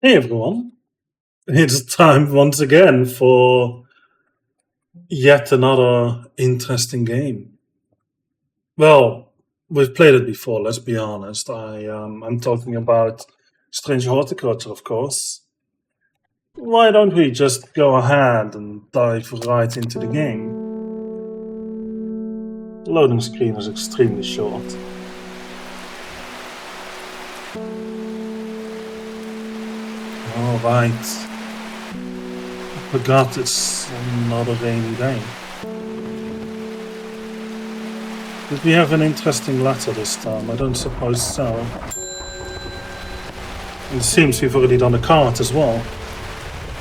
Hey everyone, it's time once again for yet another interesting game. Well, we've played it before, let's be honest. I'm talking about Strange Horticulture, of course. Why don't we just go ahead and dive right into the game? The loading screen is extremely short. Alright. I forgot it's another rainy day. Did we have an interesting letter this time? I don't suppose so. It seems we've already done a cart as well.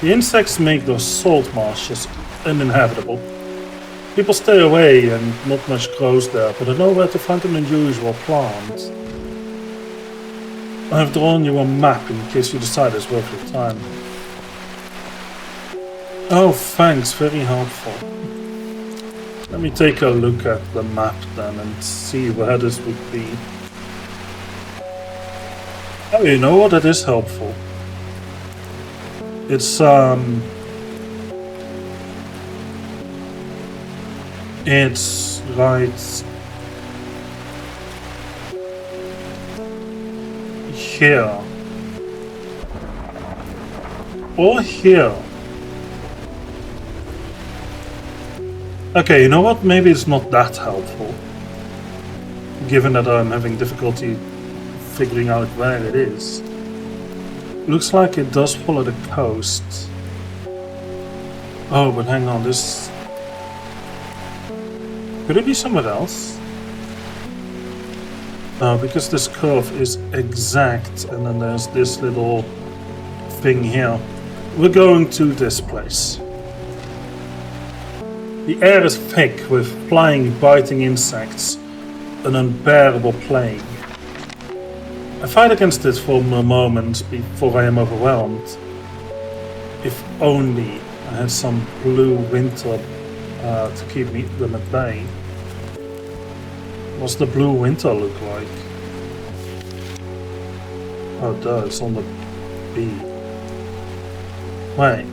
The insects make those salt marshes uninhabitable. People stay away and not much grows there, but I know where to find an unusual plant. I have drawn you a map in case you decide it's worth your time. Oh, thanks, very helpful. Let me take a look at the map then and see where this would be. Oh, you know what? It is helpful. It's right here. Or here. Okay, you know what? Maybe it's not that helpful. Given that I'm having difficulty figuring out where it is. Looks like it does follow the coast. Oh, but hang on, this... Could it be somewhere else? No, because this curve is exact, and then there's this little thing here. We're going to this place. The air is thick with flying, biting insects, an unbearable plague. I fight against it for a moment before I am overwhelmed. If only I had some blue winter to keep them at bay. What's the blue winter look like? Oh, it does, on the B. Wait.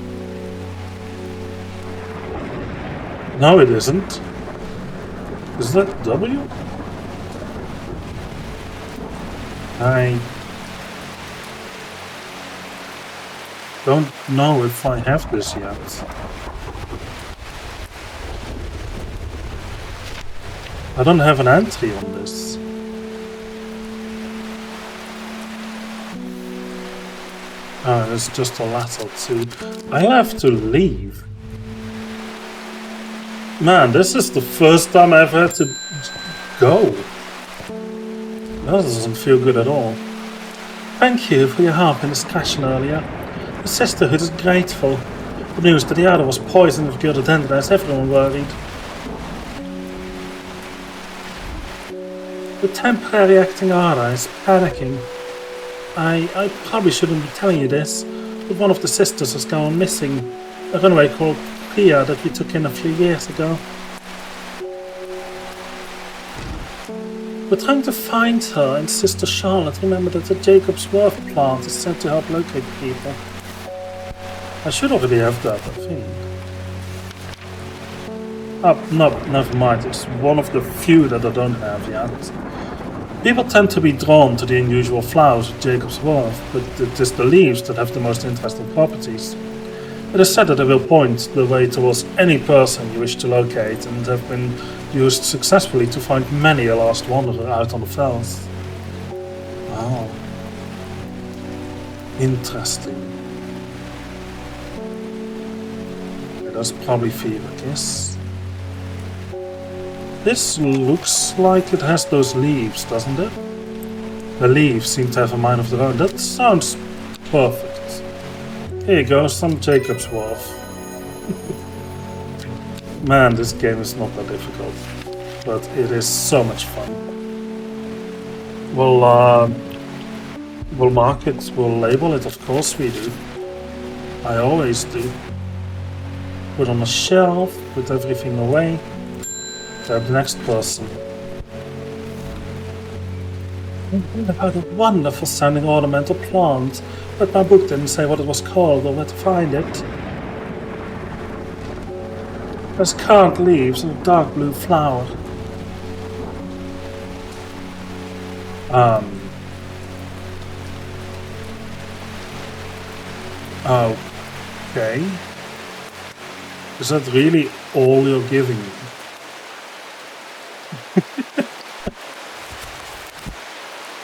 No, it isn't. Is that W? I don't know if I have this yet. I don't have an entry on this. Oh, it's just a letter too. I have to leave. Man, this is the first time I've had to go. That doesn't feel good at all. Thank you for your help in discussion earlier. The sisterhood is grateful. The news that the other was poisoned with gilded has everyone worried. The temporary acting Ara is panicking. I probably shouldn't be telling you this, but one of the sisters has gone missing. A runaway called Pia that we took in a few years ago. We're trying to find her, and Sister Charlotte remembered that the Jacob's Worth plant is said to help locate people. I should already have that, I think. Oh, no, never mind. It's one of the few that I don't have yet. People tend to be drawn to the unusual flowers of Jacob's Worth, but it is the leaves that have the most interesting properties. It is said that they will point the way towards any person you wish to locate, and have been used successfully to find many a lost wanderer out on the fells. Oh. Interesting. Yeah, that's probably fever kiss. This looks like it has those leaves, doesn't it? The leaves seem to have a mind of their own. That sounds perfect. Here you go, some Jacob's Worth. Man, this game is not that difficult, but it is so much fun. We'll mark it, we'll label it, of course we do. I always do. Put on a shelf, put everything away. Grab the next person. About a wonderful sounding ornamental plant, but my book didn't say what it was called or where to find it. There's currant leaves and a dark blue flower. Okay. Is that really all you're giving me?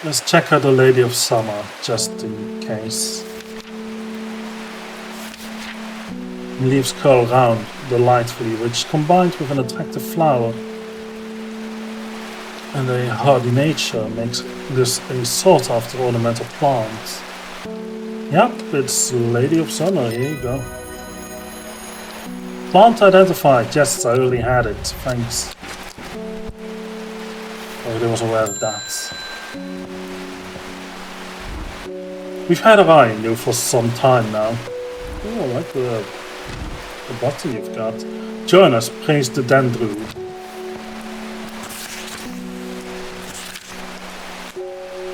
Let's check out the Lady of Summer, just in case. Leaves curl round delightfully, which combined with an attractive flower and a hardy nature makes this a sought-after ornamental plant. Yep, it's Lady of Summer, here you go. Plant identified, yes, I already had it, thanks. I already was aware of that. We've had our eye on you for some time now. Oh, I like the button you've got. Join us, praise the Dendru.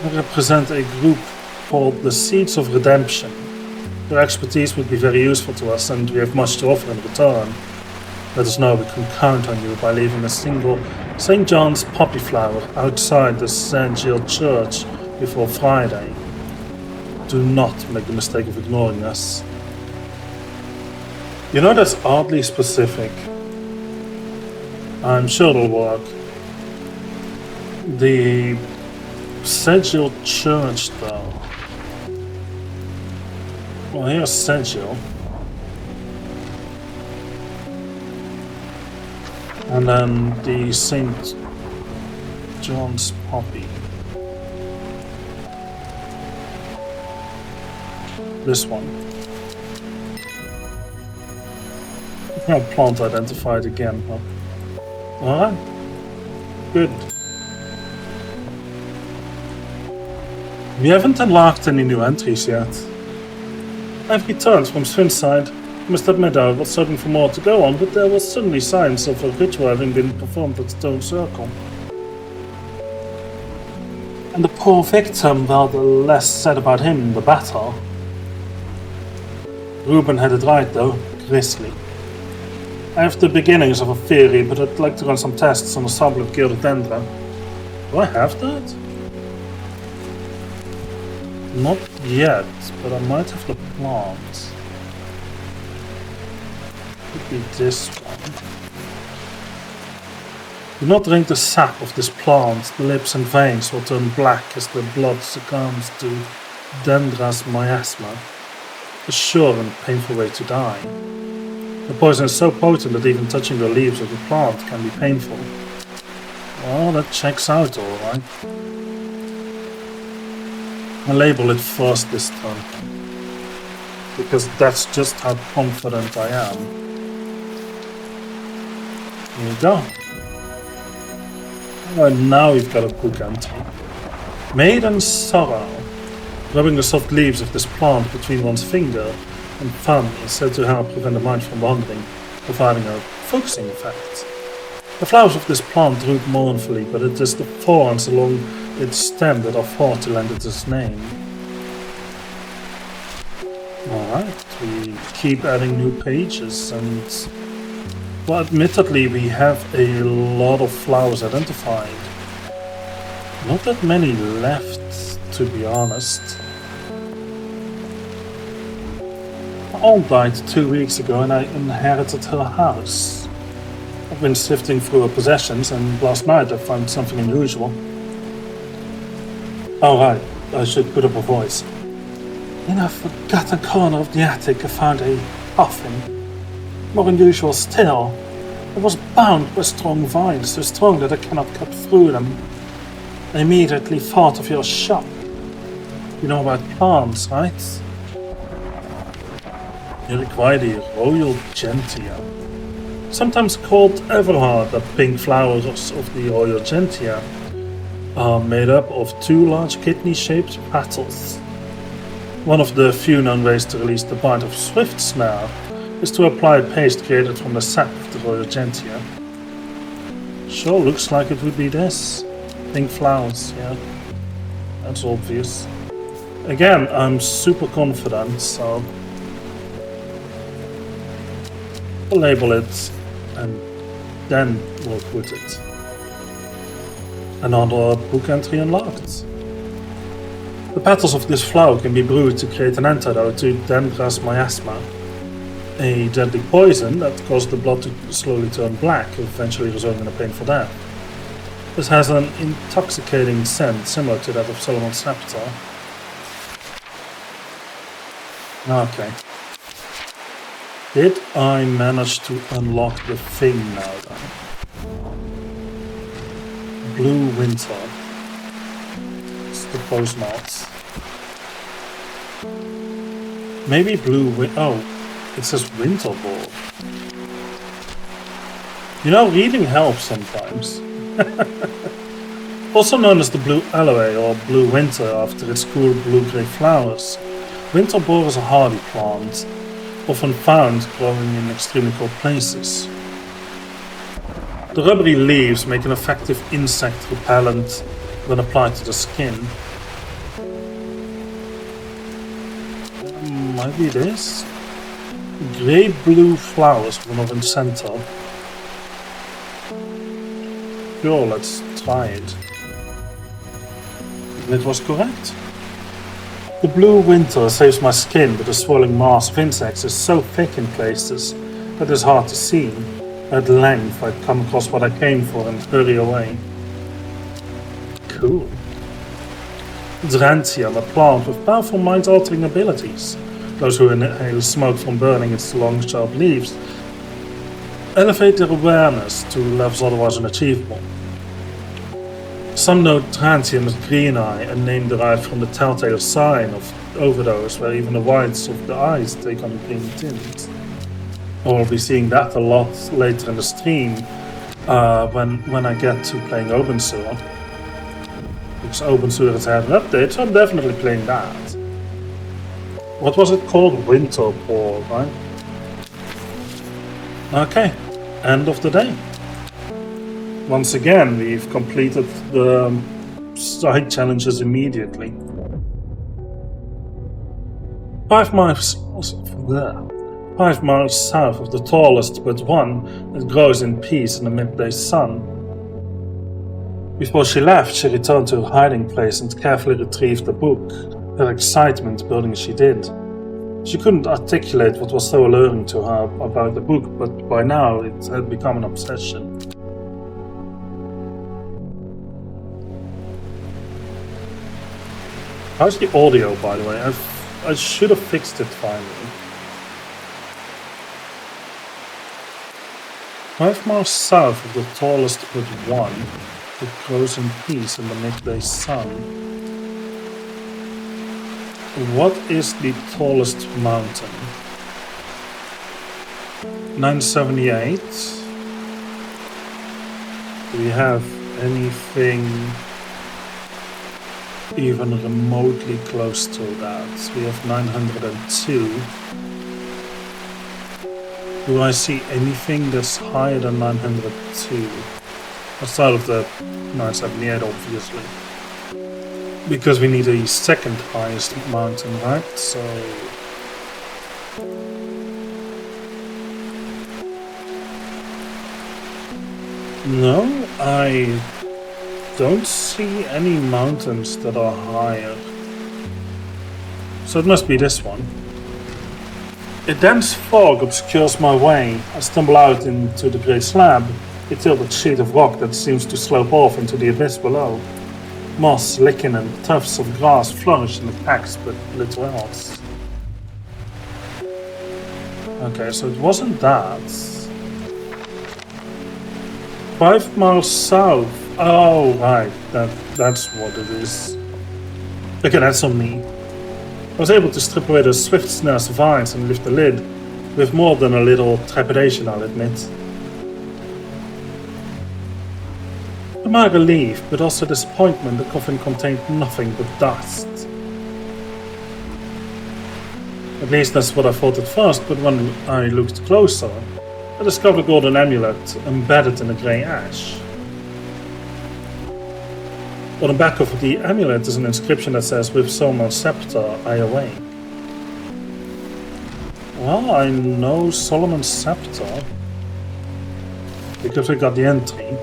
We represent a group called the Seeds of Redemption. Your expertise would be very useful to us, and we have much to offer in return. Let us know we can count on you by leaving a single St. John's poppy flower outside the St. Giles Church before Friday. Do not make the mistake of ignoring us. You know, that's oddly specific. I'm sure it'll work. The St. Giles Church, though. Well, here's St. Giles. And then the St. John's poppy. This one. Plant identified again. Huh? Alright. Good. We haven't unlocked any new entries yet. I've returned from Swinside. I must admit I was hoping for more to go on, but there were suddenly signs of a ritual having been performed at Stone Circle. And the poor victim, well, the less said about him, the better. Ruben had it right, though. Grisly. I have the beginnings of a theory, but I'd like to run some tests on a sample of Gildendra. Do I have that? Not yet, but I might have the plant. Could be this one. Do not drink the sap of this plant. The lips and veins will turn black as the blood succumbs to Dendra's miasma. A sure and painful way to die. The poison is so potent that even touching the leaves of the plant can be painful. Well, that checks out alright. I'll label it first this time. Because that's just how confident I am. Here you go. And now we've got a book entry. Maiden Sorrow. Rubbing the soft leaves of this plant between one's finger and thumb is said to help prevent the mind from wandering, providing a focusing effect. The flowers of this plant droop mournfully, but it is the thorns along its stem that are thought to lend it its name. Alright, we keep adding new pages, and well, admittedly we have a lot of flowers identified. Not that many left, to be honest. My aunt died 2 weeks ago and I inherited her house. I've been sifting through her possessions and last night I found something unusual. Oh right, I should put up a voice. In a forgotten corner of the attic I found a coffin. More unusual still, it was bound by strong vines, so strong that I cannot cut through them. I immediately thought of your shop. You know about plants, right? You require the Royal Gentian. Sometimes called Everhard, the pink flowers of the Royal Gentian are made up of 2 large kidney-shaped petals. One of the few known ways to release the bite of swift snare is to apply a paste created from the sap of the Royal Gentian. Sure looks like it would be this. Pink flowers, yeah. That's obvious. Again, I'm super confident, so we'll label it and then we'll put it. Another book entry unlocked. The petals of this flower can be brewed to create an antidote to Dendras miasma, a deadly poison that causes the blood to slowly turn black, eventually resulting in a painful death. This has an intoxicating scent similar to that of Solomon's scepter. Okay. Did I manage to unlock the thing now then? Blue Winter. Suppose not. Maybe oh, it says Winter Ball. You know, reading helps sometimes. Also known as the Blue Aloe or Blue Winter after its cool blue-grey flowers, Winter Boar is a hardy plant, often found growing in extremely cold places. The rubbery leaves make an effective insect repellent when applied to the skin. Might be this. Grey-blue flowers with an orange center. Sure, let's try it. And it was correct. The Blue Winter saves my skin, but the swirling mass of insects is so thick in places that it's hard to see. At length, I come across what I came for and hurry away. Cool. Drantium, a plant with powerful mind-altering abilities. Those who inhale smoke from burning its long, sharp leaves elevate their awareness to levels otherwise unachievable. Some note Drantium as green eye, a name derived from the telltale sign of overdose, where even the whites of the eyes take on a green tint. We'll be seeing that a lot later in the stream when I get to playing Obensur. Because Obensur has had an update, so I'm definitely playing that. What was it called? Winter Ball, right? Okay, end of the day. Once again, we've completed the side challenges immediately. 5 miles south of the tallest but one that grows in peace in the midday sun. Before she left, she returned to her hiding place and carefully retrieved the book, her excitement building as she did. She couldn't articulate what was so alluring to her about the book, but by now it had become an obsession. How's the audio, by the way? I should have fixed it finally. 5 miles south of the tallest but one, it grows in peace in the midday sun. What is the tallest mountain? 978. Do we have anything even remotely close to that? We have 902. Do I see anything that's higher than 902? Outside of the 978, obviously. Because we need a second highest mountain, right? So... no, I don't see any mountains that are higher. So it must be this one. A dense fog obscures my way. I stumble out into the grey slab, a tilted sheet of rock that seems to slope off into the abyss below. Moss, lichen and tufts of grass flourish in the packs, but little else. Okay, so it wasn't that. 5 miles south. Oh, right. That's what it is. Okay, that's on me. I was able to strip away the swift snares of vines and lift the lid, with more than a little trepidation, I'll admit. To my relief, but also disappointment, the coffin contained nothing but dust. At least that's what I thought at first, but when I looked closer, I discovered a golden amulet embedded in the grey ash. On the back of the amulet is an inscription that says, "With Solomon's scepter, I awake." Well, I know Solomon's scepter because we got the entry.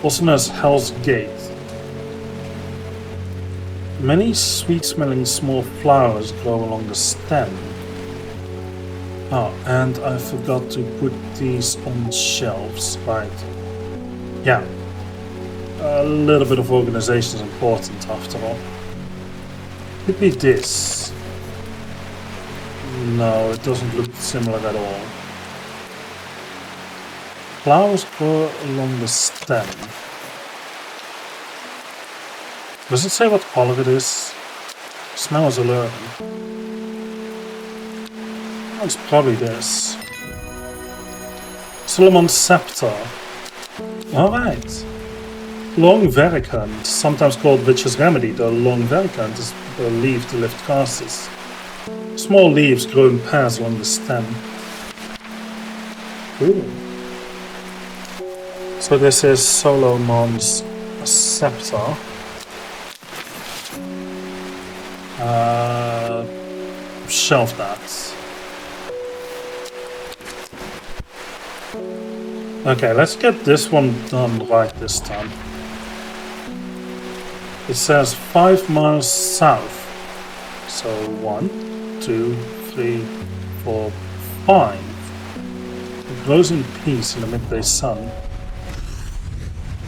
Also known as Hell's Gate. Many sweet-smelling small flowers grow along the stem. Oh, and I forgot to put these on shelves, right? Yeah. A little bit of organization is important after all. Could be this. No, it doesn't look similar at all. Flowers grow along the stem. Does it say what color it is? Smell is alerting. Oh, it's probably this. Solomon's scepter. Alright. Long vericant, sometimes called witch's remedy, the long vericant is believed to lift curses. Small leaves grow in pairs along the stem. Ooh. So this is Solomon's scepter. Shelf that. Okay, let's get this one done right this time. It says 5 miles south. So 1, 2, 3, 4, 5. It grows in peace in the midday sun.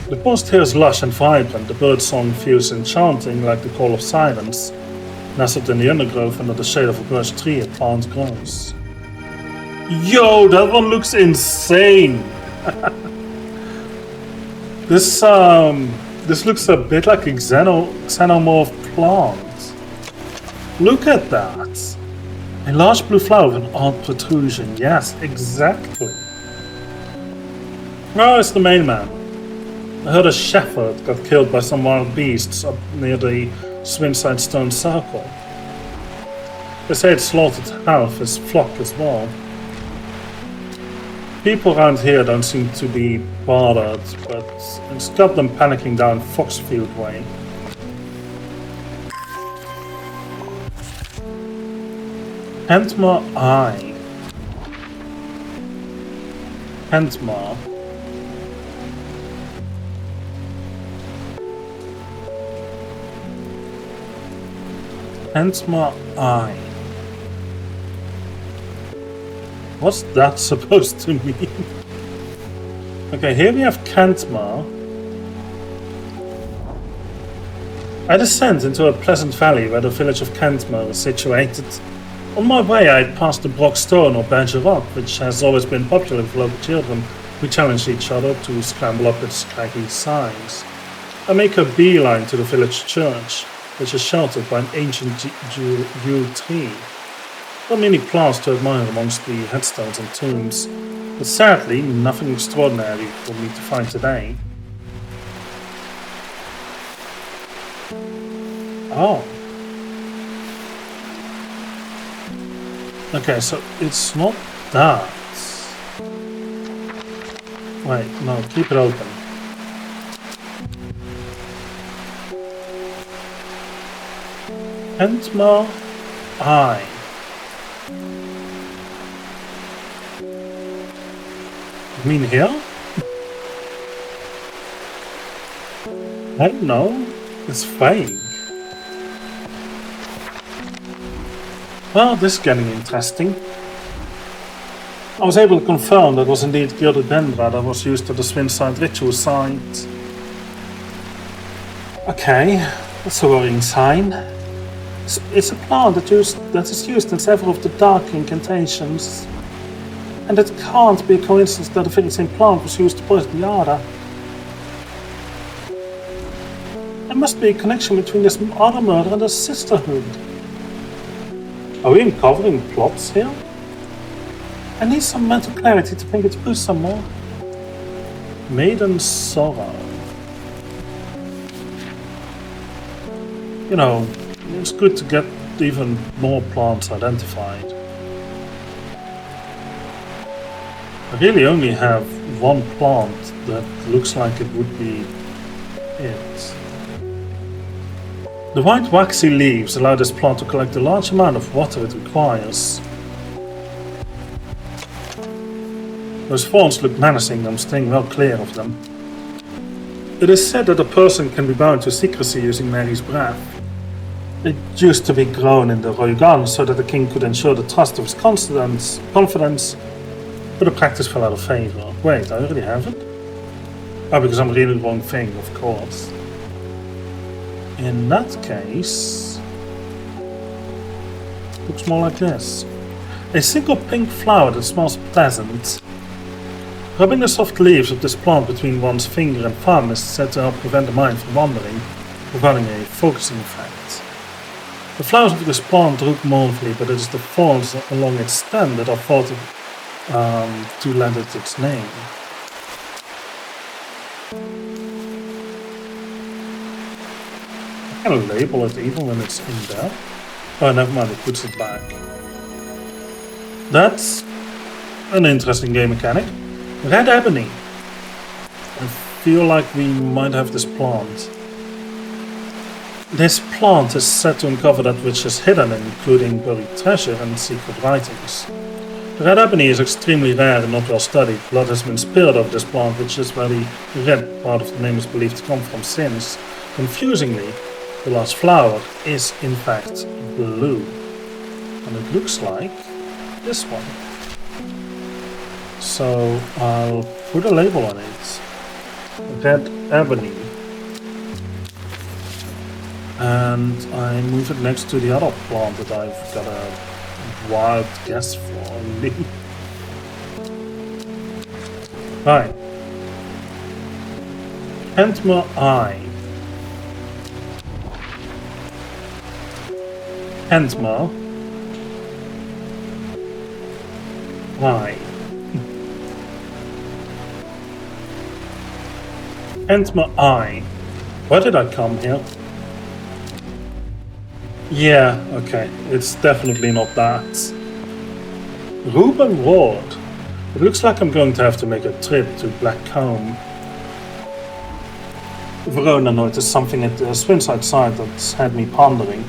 The forest here is lush and vibrant. The bird song feels enchanting like the call of silence. Nestled in the undergrowth under the shade of a birch tree, a plant grows. Yo, that one looks insane! This looks a bit like a xenomorph plant. Look at that! A large blue flower with an odd protrusion. Yes, exactly. Oh, it's the main man. I heard a shepherd got killed by some wild beasts up near the Swinside Stone Circle. They say it slaughtered half his flock as well. People around here don't seem to be bothered, but it's got them panicking down Foxfield Way. Hentmar Eye. Hentmar. Hentmar Eye. What's that supposed to mean? Okay, here we have Kentmar. I descend into a pleasant valley where the village of Kentmar is situated. On my way I passed the Brock Stone or Badger Rock, which has always been popular with local children who challenge each other to scramble up its craggy sides. I make a beeline to the village church, which is sheltered by an ancient yew tree. There are many plants to admire amongst the headstones and tombs, but sadly nothing extraordinary for me to find today. Oh. Okay, so it's not that. Wait, no, keep it open. Hentmar Eye. You mean here? I don't know. It's vague. Well, this is getting interesting. I was able to confirm that was indeed gilded dendra that was used at the Swinside ritual site. Okay, that's a worrying sign. It's a plant that is used in several of the dark incantations. And it can't be a coincidence that the very same plant was used to poison the Yada. There must be a connection between this other murder and the Sisterhood. Are we uncovering plots here? I need some mental clarity to think it through some more. Maiden Sorrow. You know, it's good to get even more plants identified. I really only have one plant that looks like it would be it. The white waxy leaves allow this plant to collect a large amount of water it requires. Those thorns look menacing, I'm staying well clear of them. It is said that a person can be bound to secrecy using Mary's breath. It used to be grown in the royal garden so that the king could ensure the trust of his confidence, but the practice fell out of favor. Wait, I already have it? Oh, because I'm reading the wrong thing, of course. In that case, looks more like this. A single pink flower that smells pleasant. Rubbing the soft leaves of this plant between one's finger and thumb is said to help prevent the mind from wandering, providing a focusing effect. The flowers of this plant droop mournfully, but it is the thorns along its stem that are thought to lend it its name. I can label it even when it's in there. Oh, never mind, it puts it back. That's an interesting game mechanic. Red ebony. I feel like we might have this plant. This plant is said to uncover that which is hidden, including buried treasure and secret writings. Red ebony is extremely rare and not well studied. Blood has been spilled over this plant, which is where the red part of the name is believed to come from, since, confusingly, the large flower is in fact blue. And it looks like this one. So I'll put a label on it. Red ebony. And I move it next to the other plant that I've got a wild guess for. Right. Pentmer eye. Pentmer eye. Pentmer eye. Why did I come here? Yeah, okay, it's definitely not that. Reuben Ward. It looks like I'm going to have to make a trip to Blackcomb. Verona noticed something at the Swinside side that's had me pondering.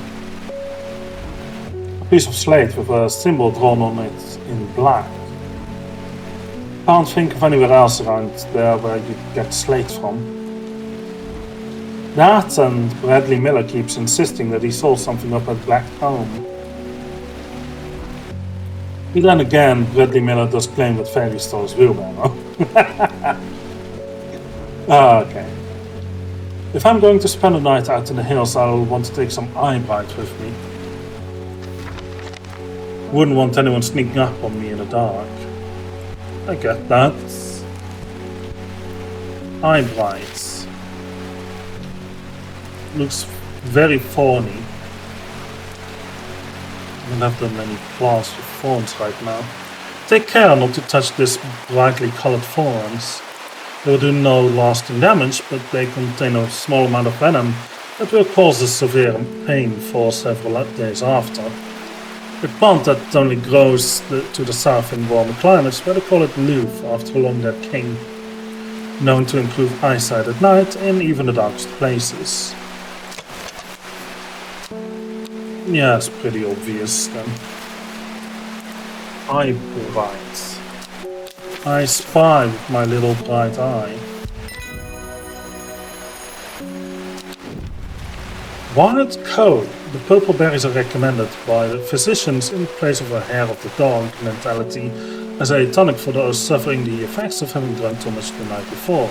A piece of slate with a symbol drawn on it in black. Can't think of anywhere else around there where you get slate from. That and Bradley Miller keeps insisting that he saw something up at Blackcomb. But then again, Bradley Miller does claim that fairy stories will matter. Okay. If I'm going to spend a night out in the hills, I'll want to take some eye bright with me. Wouldn't want anyone sneaking up on me in the dark. I get that. Eye bright. Looks very thorny. I don't have that many plants with thorns right now. Take care not to touch these brightly colored thorns. They will do no lasting damage, but they contain a small amount of venom that will cause a severe pain for several days after. A plant that only grows to the south in warmer climates, where they call it Louvre after a long-dead king, known to improve eyesight at night in even the darkest places. Yeah, it's pretty obvious then. Eye bright. I spy with my little bright eye. Wild coal. The purple berries are recommended by the physicians in place of a hair of the dog mentality as a tonic for those suffering the effects of having drunk too much the night before.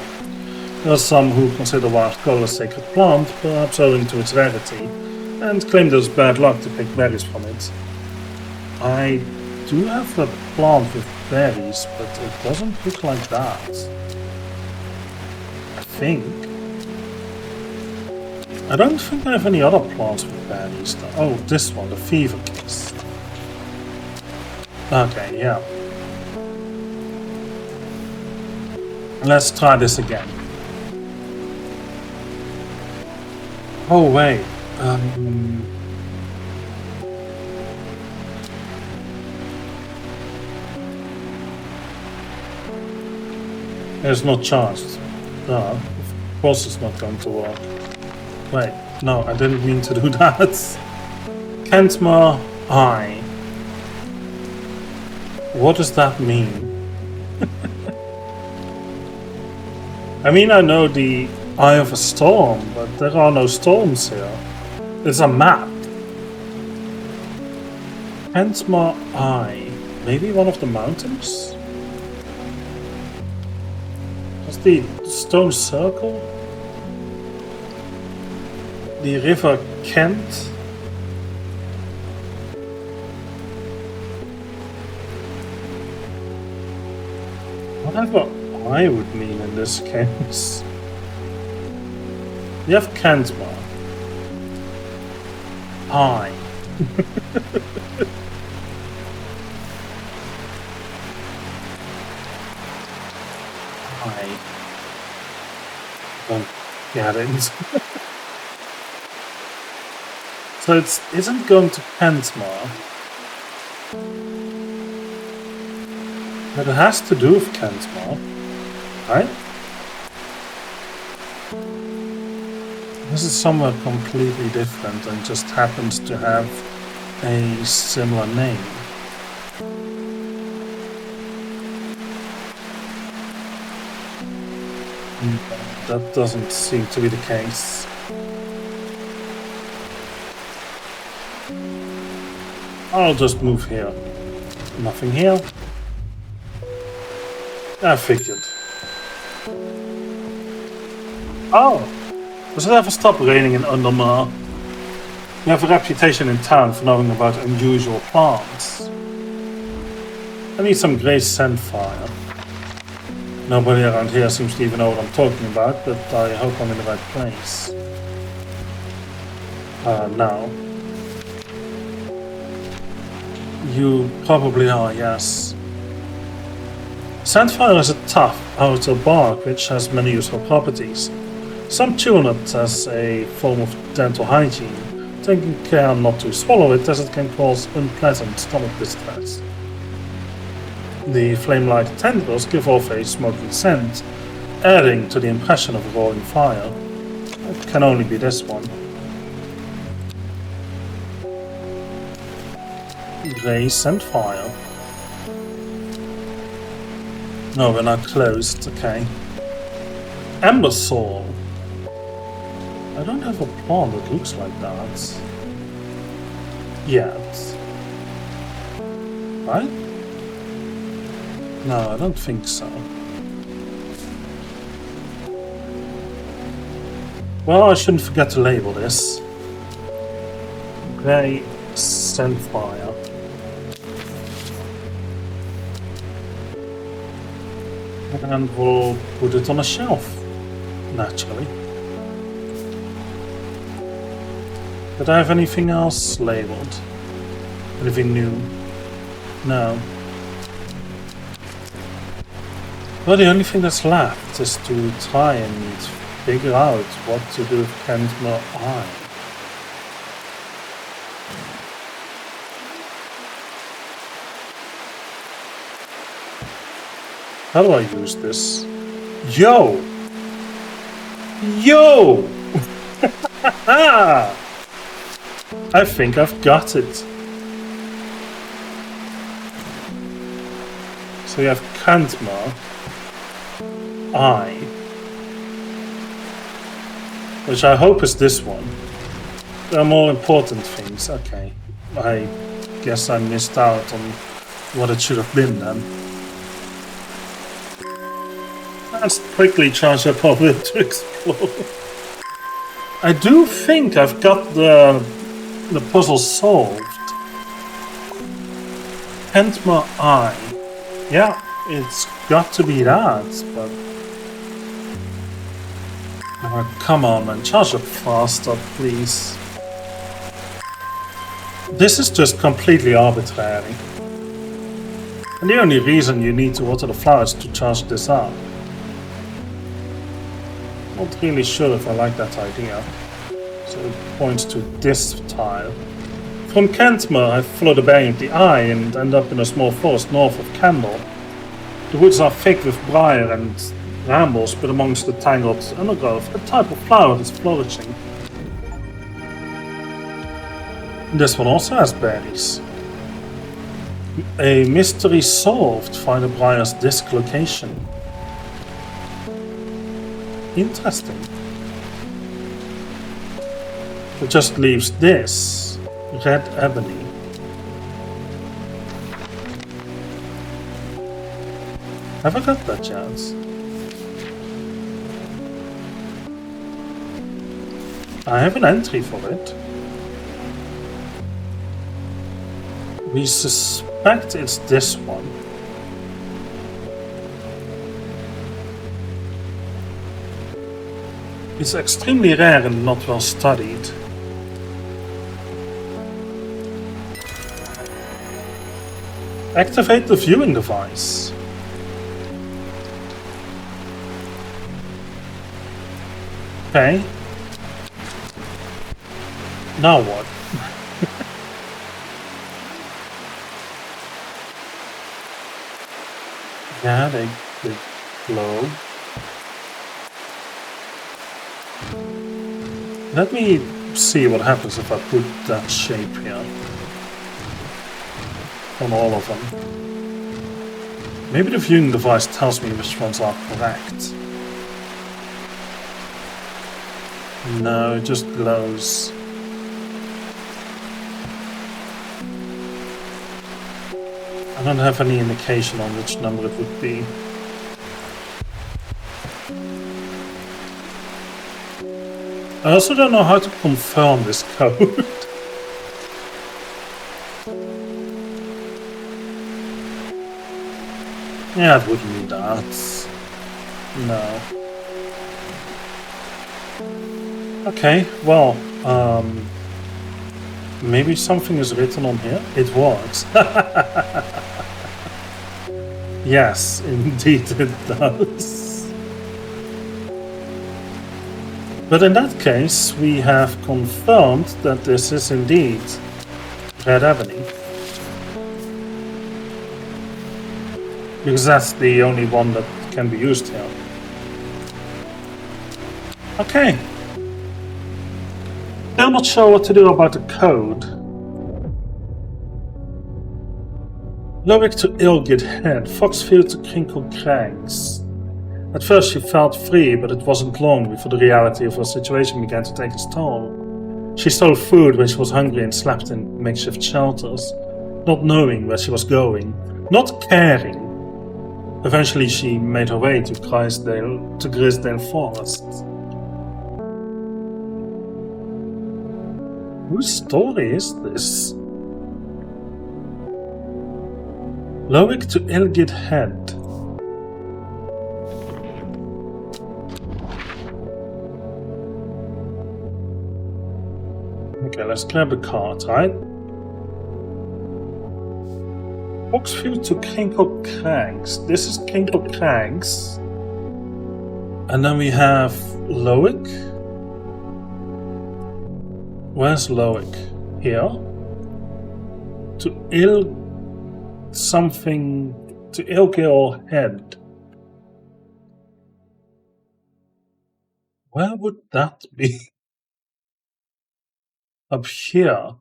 There are some who consider wild coal a sacred plant, perhaps owing to its rarity, and claim there's bad luck to pick berries from it. I do have a plant with berries, but it doesn't look like that. I don't think I have any other plants with berries though. Oh, this one, the fever kiss. Okay, yeah. Let's try this again. Oh wait. It's not charged. Of course it's not going to work. Wait, no, I didn't mean to do that. Kentmar Eye. What does that mean? I mean, I know the Eye of a Storm, but there are no storms here. It's a map. Kentmar Eye. Maybe one of the mountains? What's the stone circle? The river Kent? Whatever I would mean in this case. You have Kentmar. I. I don't get it. So it isn't going to Kentmar. But it has to do with Kentmar, right? This is somewhere completely different and just happens to have a similar name. That doesn't seem to be the case. I'll just move here. Nothing here. I figured. Oh! Does it ever stop raining in Undermar? You have a reputation in town for knowing about unusual plants. I need some grey sandfire. Nobody around here seems to even know what I'm talking about, but I hope I'm in the right place. Now. You probably are, yes. Sandfire is a tough outer bark which has many useful properties. Some chew on it as a form of dental hygiene, taking care not to swallow it as it can cause unpleasant stomach distress. The flame-like tendrils give off a smoky scent, adding to the impression of a roaring fire. It can only be this one. Grey Sandfire. No, we're not closed, okay. Embersaw. I don't have a plant that looks like that. Yet. Right? No, I don't think so. Well, I shouldn't forget to label this. Grey Sandfire. And we'll put it on a shelf, naturally. Did I have anything else labeled? Anything new? No. Well, the only thing that's left is to try and figure out what to do with Kentmar Eye. How do I use this? Yo! Yo! I think I've got it. So we have Kentmar Eye, which I hope is this one. There are more important things. Okay. I guess I missed out on what it should have been then. Let's quickly charge up over it to explore. I do think I've got the puzzle solved. Kentmar Eye. Yeah, it's got to be that, but... come on, man. Charge up faster, please. This is just completely arbitrary. And the only reason you need to water the flowers to charge this up. Not really sure if I like that idea. So it points to this tile. From Kentmar, I follow the bearing of the eye and end up in a small forest north of Kendal. The woods are thick with briar and brambles, but amongst the tangled undergrowth, a type of flower is flourishing. This one also has berries. A mystery solved. Find a briar's disc location. Interesting. It just leaves this. Red ebony. Have I got that chance? I have an entry for it. We suspect it's this one. It's extremely rare and not well studied. Activate the viewing device. Okay. Now what? Yeah, they glow. Let me see what happens if I put that shape here. On all of them. Maybe the viewing device tells me which ones are correct. No, it just glows. I don't have any indication on which number it would be. I also don't know how to confirm this code. Yeah, it wouldn't be that. No. Okay, well, maybe something is written on here. It works. Yes, indeed it does. But in that case, we have confirmed that this is indeed Red Ebony. Because that's the only one that can be used here. Okay. I'm not sure what to do about the code. Lowick to Ilgid Head, Foxfield to Crinkle Crags. At first she felt free, but it wasn't long before the reality of her situation began to take its toll. She stole food when she was hungry and slept in makeshift shelters, not knowing where she was going, not caring. Eventually she made her way to Grisdale Forest. Whose story is this? Lowick to Ilgid Head. Okay, let's grab a card, right? Foxfield to Crinkle Crags. This is Crinkle Crags. And then we have Lowick. Where's Lowick? Here. To Ilgil Head. Where would that be? Up here.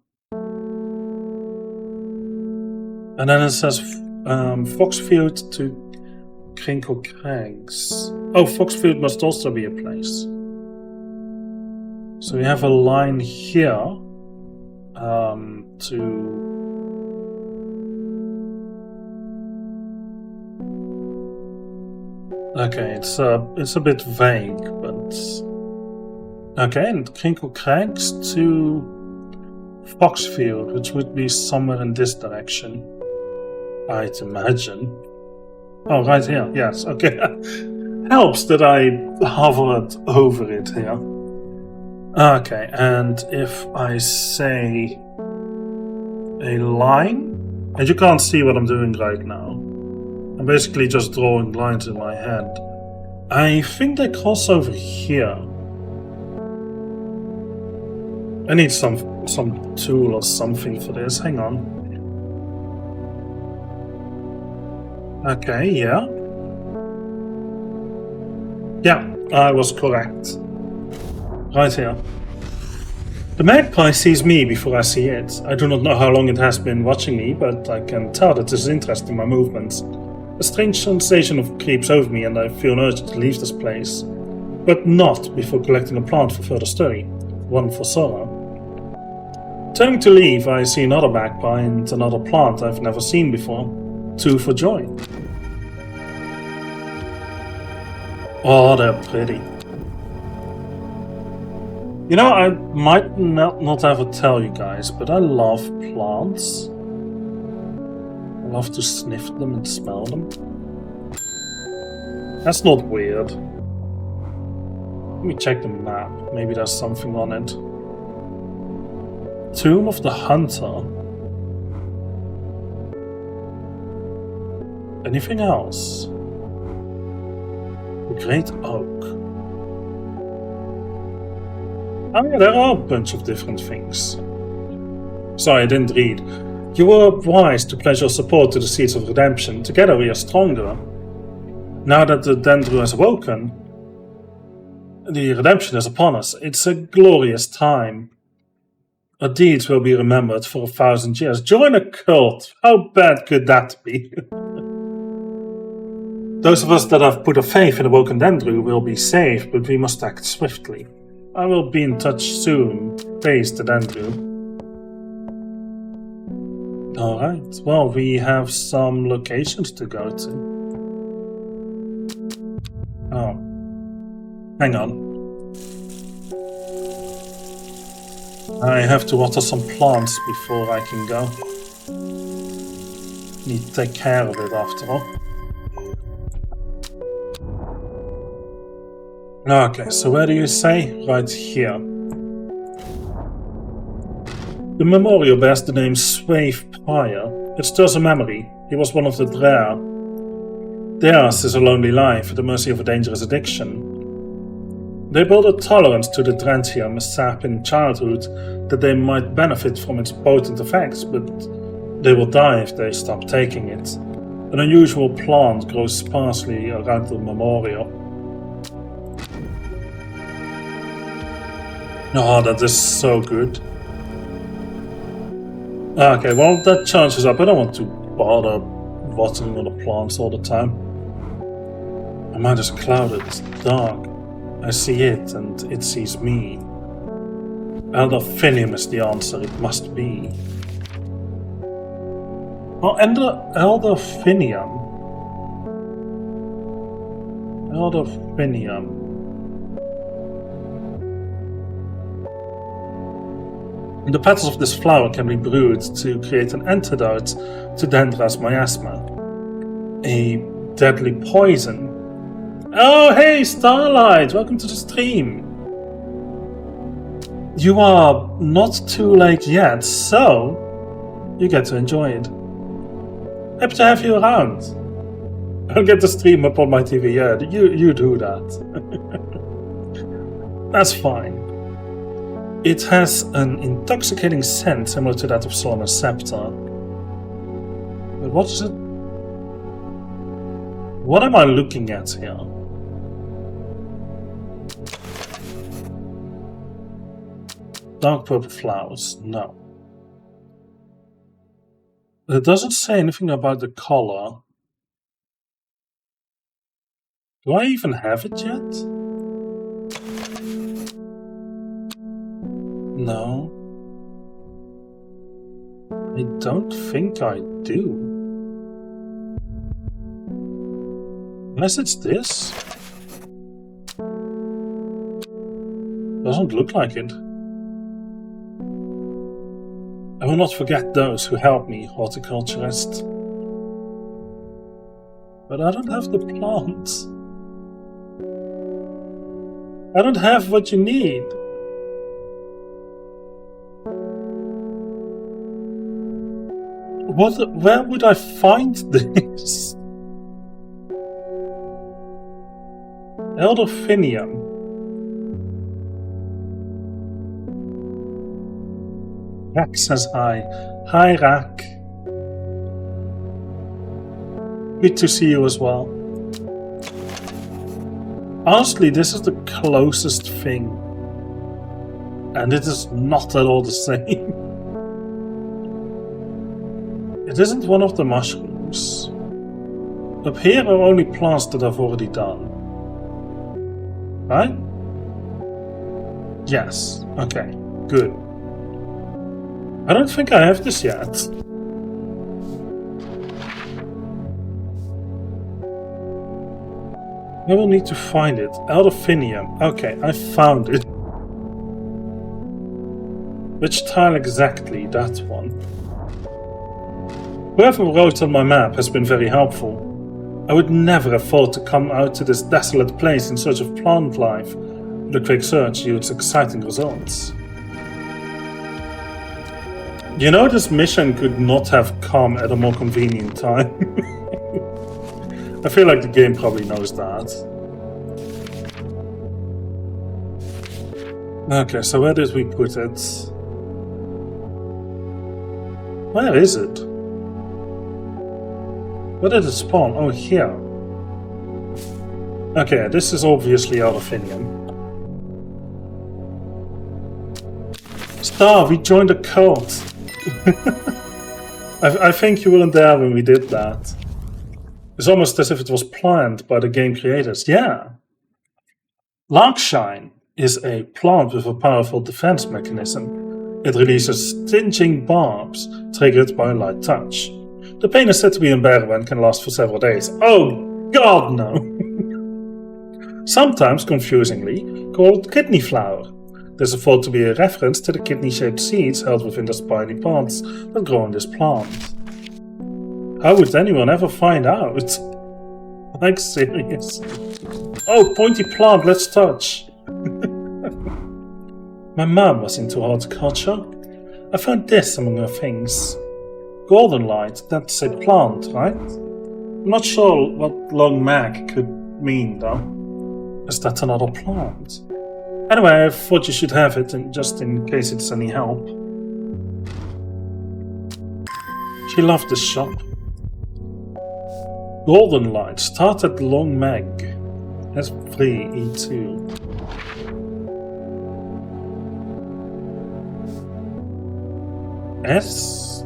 And then it says Foxfield to Crinkle Crags. Oh, Foxfield must also be a place. So we have a line here to... Okay, it's a bit vague, but... Okay, and Crinkle Crags to Foxfield, which would be somewhere in this direction, I'd imagine. Oh, right here, yes, okay. Helps that I hovered over it here. Okay, and if I say a line, and you can't see what I'm doing right now. I'm basically just drawing lines in my head. I think they cross over here. I need some tool or something for this. Hang on. Okay, yeah. Yeah, I was correct. Right here. The magpie sees me before I see it. I do not know how long it has been watching me, but I can tell that it is interested in my movements. A strange sensation creeps over me and I feel an urge to leave this place. But not before collecting a plant for further study. One for Sora. Turning to leave, I see another magpie and another plant I've never seen before. 2 for joy. Oh, they're pretty. You know, I might not ever tell you guys, but I love plants. I love to sniff them and smell them. That's not weird. Let me check the map. Maybe there's something on it. Tomb of the Hunter. Anything else? The Great Oak. Oh yeah, there are a bunch of different things. Sorry, I didn't read. You were wise to pledge your support to the Seeds of Redemption. Together we are stronger. Now that the Dendru has awoken, the redemption is upon us. It's a glorious time. Our deeds will be remembered for 1,000 years. Join a cult. How bad could that be? Those of us that have put our faith in Awoken Dendru will be saved, but we must act swiftly. I will be in touch soon. Praise the Dendru. Alright, well, we have some locations to go to. Oh. Hang on. I have to water some plants before I can go. Need to take care of it after all. Okay, so where do you say? Right here. The memorial bears the name Swave Prior. It stirs a memory. He was one of the Drea. Theirs is a lonely life at the mercy of a dangerous addiction. They build a tolerance to the Drentium, a sap in childhood, that they might benefit from its potent effects, but they will die if they stop taking it. An unusual plant grows sparsely around the memorial. Oh, that is so good. Okay, well, that chances up. I don't want to bother watering all the plants all the time. My mind is clouded, it's dark. I see it, and it sees me. Elderfinium is the answer, it must be. Oh, and the Elderfinium. Elderfinium. The petals of this flower can be brewed to create an antidote to Dendra's miasma. A deadly poison. Oh, hey, Starlight! Welcome to the stream. You are not too late yet, so you get to enjoy it. Happy to have you around. I'll get the stream up on my TV. Yeah, you do that. That's fine. It has an intoxicating scent similar to that of Solomon's Scepter. But what is it? What am I looking at here? Dark purple flowers, no. It doesn't say anything about the color. Do I even have it yet? No. I don't think I do. Unless it's this? Doesn't look like it. I will not forget those who helped me, horticulturist. But I don't have the plants. I don't have what you need. Where would I find this? Elderfinium. Rack says hi. Hi, Rack. Good to see you as well. Honestly, this is the closest thing. And it is not at all the same. It isn't one of the mushrooms. Up here are only plants that I've already done. Right? Yes. Okay. Good. I don't think I have this yet. I will need to find it. Alderphinium. Okay, I found it. Which tile exactly? That one. Whoever wrote on my map has been very helpful. I would never have thought to come out to this desolate place in search of plant life. With a quick search yields exciting results. You know, this mission could not have come at a more convenient time. I feel like the game probably knows that. Okay, so where did we put it? Where is it? Where did it spawn? Oh, here. Okay, this is obviously Alderphinium. Star, we joined a cult. I think you weren't there when we did that. It's almost as if it was planned by the game creators. Yeah. Larkshine is a plant with a powerful defense mechanism. It releases stinging barbs triggered by a light touch. The pain is said to be unbearable and can last for several days. Oh, God, no! Sometimes, confusingly, called kidney flower. This is thought to be a reference to the kidney-shaped seeds held within the spiny parts that grow on this plant. How would anyone ever find out? Like, serious? Oh, pointy plant, let's touch! My mum was into horticulture. I found this among her things. Golden light, that's a plant, right? I'm not sure what long mag could mean, though. Is that another plant? Anyway, I thought you should have it, just in case it's any help. She loved this shop. Golden light, start at long mag. S3, E2. S?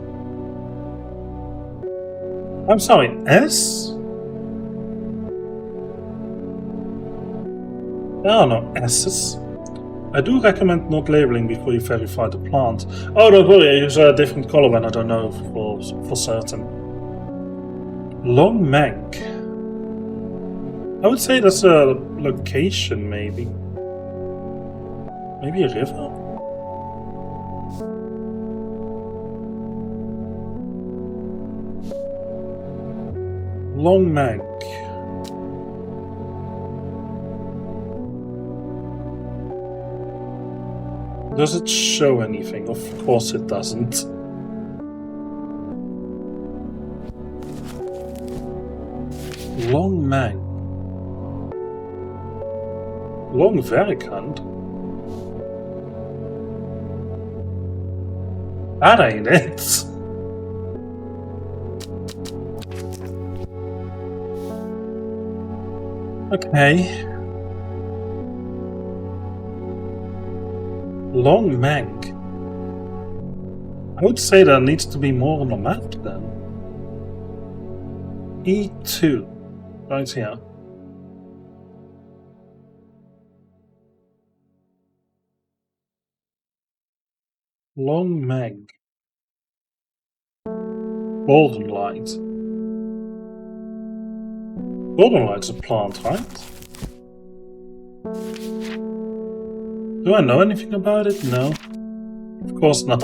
I'm sorry, S? There are no S's. I do recommend not labeling before you verify the plant. Oh, don't worry, I use a different color when I don't know for certain. Long Meg. I would say that's a location, maybe. Maybe a river? Long Meg. Does it show anything? Of course it doesn't. Long Mag. Long Verkand? That ain't it. Okay. Long Meg. I would say there needs to be more on the map then. E2. Right here. Long Meg. Golden light. Golden light's a plant, right? Do I know anything about it? No. Of course not.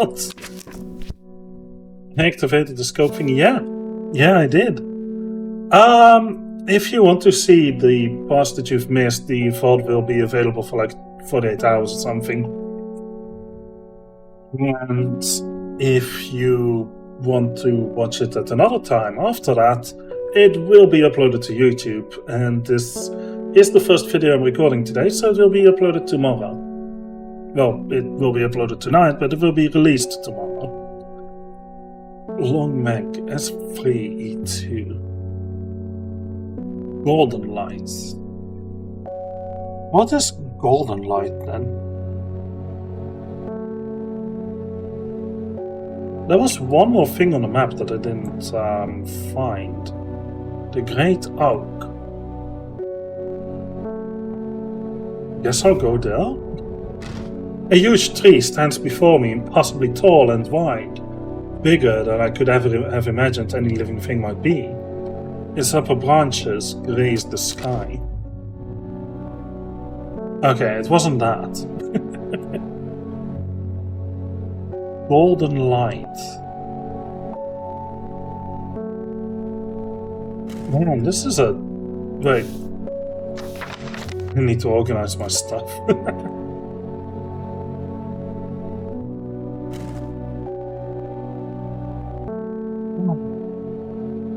I activated the scope thingy. Yeah, I did. If you want to see the parts that you've missed, the VOD will be available for like 48 hours or something. And if you want to watch it at another time after that, it will be uploaded to YouTube. And this is the first video I'm recording today, so it will be uploaded tomorrow. Well, it will be uploaded tonight, but it will be released tomorrow. Long Meg, S3E2. Golden lights. What is golden light then? There was one more thing on the map that I didn't find. The Great Oak. Guess I'll go there. A huge tree stands before me, impossibly tall and wide, bigger than I could ever have imagined any living thing might be. Its upper branches graze the sky. Okay, it wasn't that. Golden light. Man, this is a... Wait. I need to organize my stuff.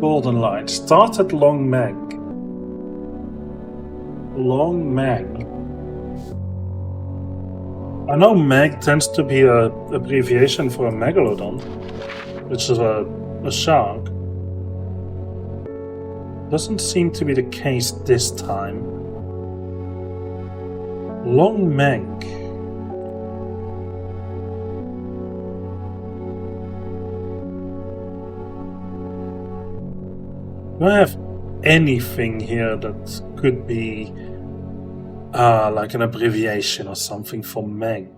Golden light. Start at Long Meg. Long Meg. I know Meg tends to be an abbreviation for a megalodon, which is a shark. Doesn't seem to be the case this time. Long Meg. Do I have anything here that could be like an abbreviation or something for Meg?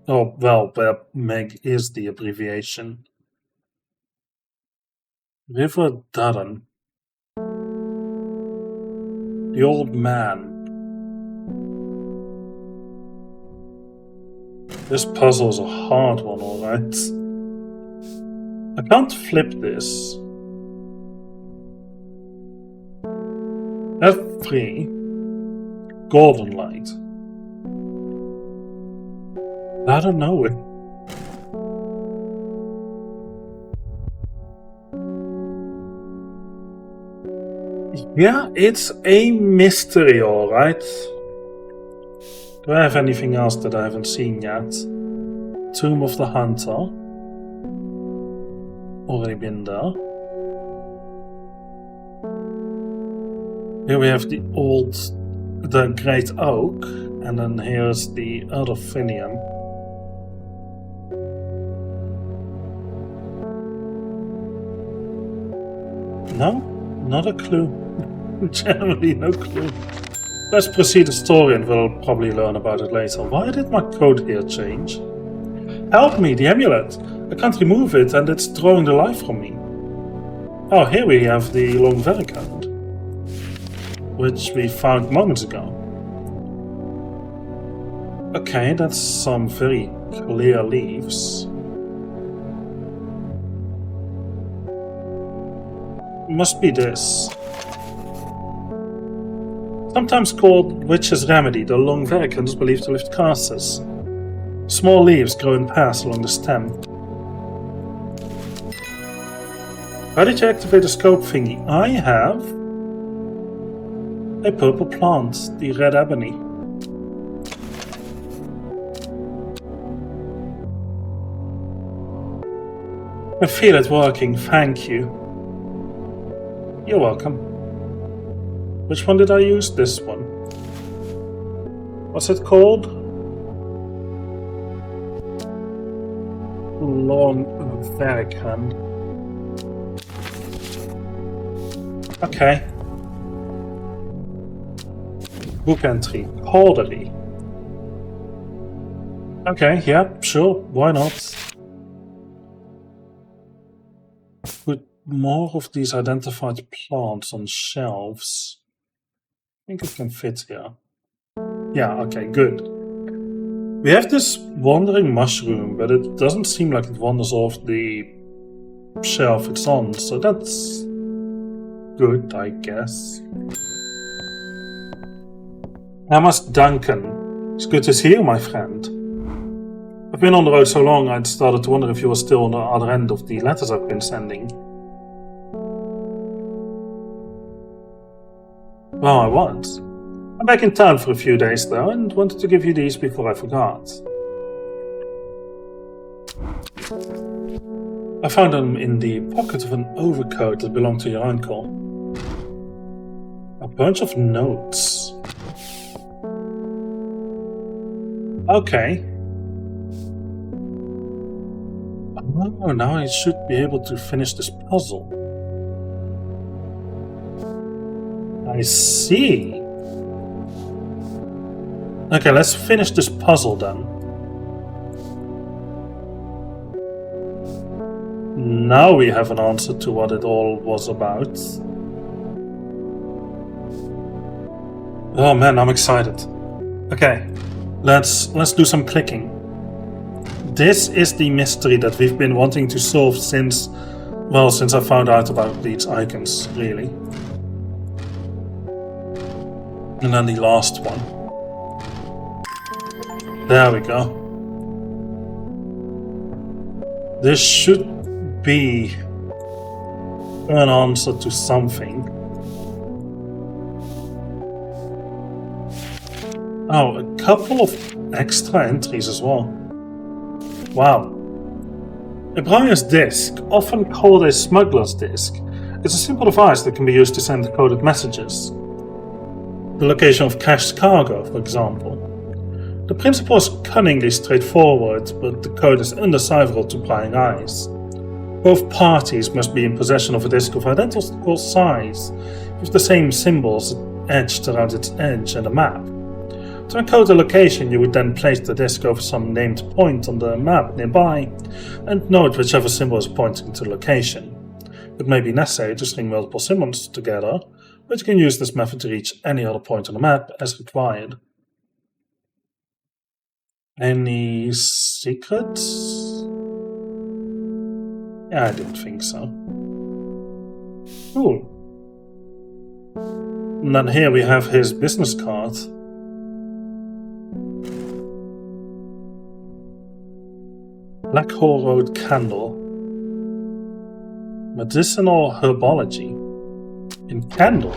Oh, well, Meg is the abbreviation. River Durran. The Old Man. This puzzle's a hard one, alright. I can't flip this. F3. Golden light. I don't know it. Yeah, it's a mystery, alright. Do I have anything else that I haven't seen yet? Tomb of the Hunter. Already been there. Here we have the Great Oak, and then here's the other Finium. No, not a clue. Generally, no clue. Let's proceed the story and we'll probably learn about it later. Why did my code here change? Help me, the amulet! I can't remove it and it's drawing the life from me. Oh, here we have the Long Vericand, which we found moments ago. Okay, that's some very clear leaves. Must be this. Sometimes called Witch's Remedy, the Long Vericand is believed to lift curses. Small leaves grow in pairs along the stem. How did you activate the scope thingy? I have a purple plant, the red ebony. I feel it working, thank you. You're welcome. Which one did I use? This one. What's it called? Long Vericand. Okay. Book entry. Cordery. Okay, yeah, sure, why not? Put more of these identified plants on shelves. I think it can fit here. Yeah, okay, good. We have this wandering mushroom, but it doesn't seem like it wanders off the shelf it's on, so that's good, I guess. Amos Duncan. It's good to see you, my friend. I've been on the road so long, I'd started to wonder if you were still on the other end of the letters I've been sending. Well, I was. I'm back in town for a few days though, and wanted to give you these before I forgot. I found them in the pocket of an overcoat that belonged to your uncle. A bunch of notes. Okay. Oh, now I should be able to finish this puzzle. I see. Okay, let's finish this puzzle then. Now we have an answer to what it all was about. Oh man, I'm excited. Okay, let's do some clicking. This is the mystery that we've been wanting to solve since I found out about these icons, really. And then the last one. There we go. This should be an answer to something. Oh, a couple of extra entries as well. Wow. A Briar's disk, often called a smuggler's disk, is a simple device that can be used to send coded messages. The location of cached cargo, for example. The principle is cunningly straightforward, but the code is undecipherable to prying eyes. Both parties must be in possession of a disk of identical size, with the same symbols etched around its edge and a map. To encode the location, you would then place the disk over some named point on the map nearby, and note whichever symbol is pointing to the location. It may be necessary to string multiple symbols together, but you can use this method to reach any other point on the map as required. Any secrets? Yeah, I didn't think so. Cool. And then here we have his business card. Black Hole Road Candle. Medicinal Herbology. In Candle.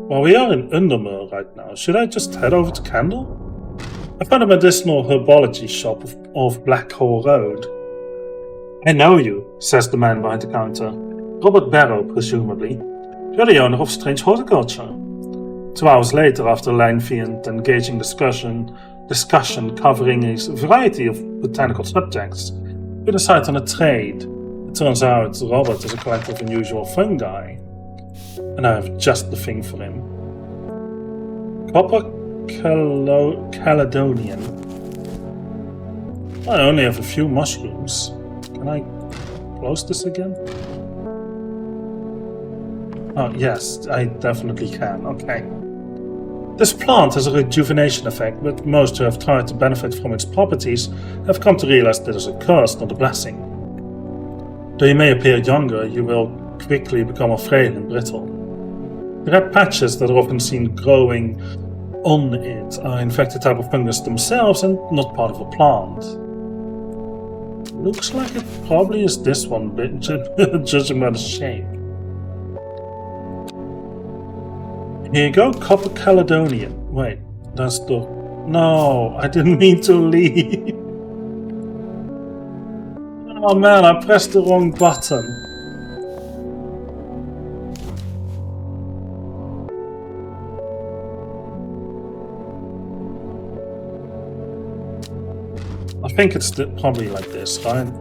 Well, we are in Undermere right now. Should I just head over to Candle? I found a medicinal herbology shop off Black Hole Road. I know you, says the man behind the counter. Robert Barrow, presumably. You're the owner of Strange Horticulture. 2 hours later, after a lengthy and engaging discussion covering a variety of botanical subjects, we decide on a trade. It turns out Robert is a collector of unusual fungi, and I have just the thing for him. Copper Caledonian. I only have a few mushrooms. Can I close this again? Oh yes, I definitely can. Okay. This plant has a rejuvenation effect, but most who have tried to benefit from its properties have come to realize that it is a curse, not a blessing. Though you may appear younger, you will quickly become frail and brittle. The red patches that are often seen growing on it are in fact a type of fungus themselves and not part of a plant. Looks like it probably is this one, judging by the shape. Here you go, Copper Caledonian. Wait, that's the... No, I didn't mean to leave. Oh man, I pressed the wrong button. I think it's probably like this, right?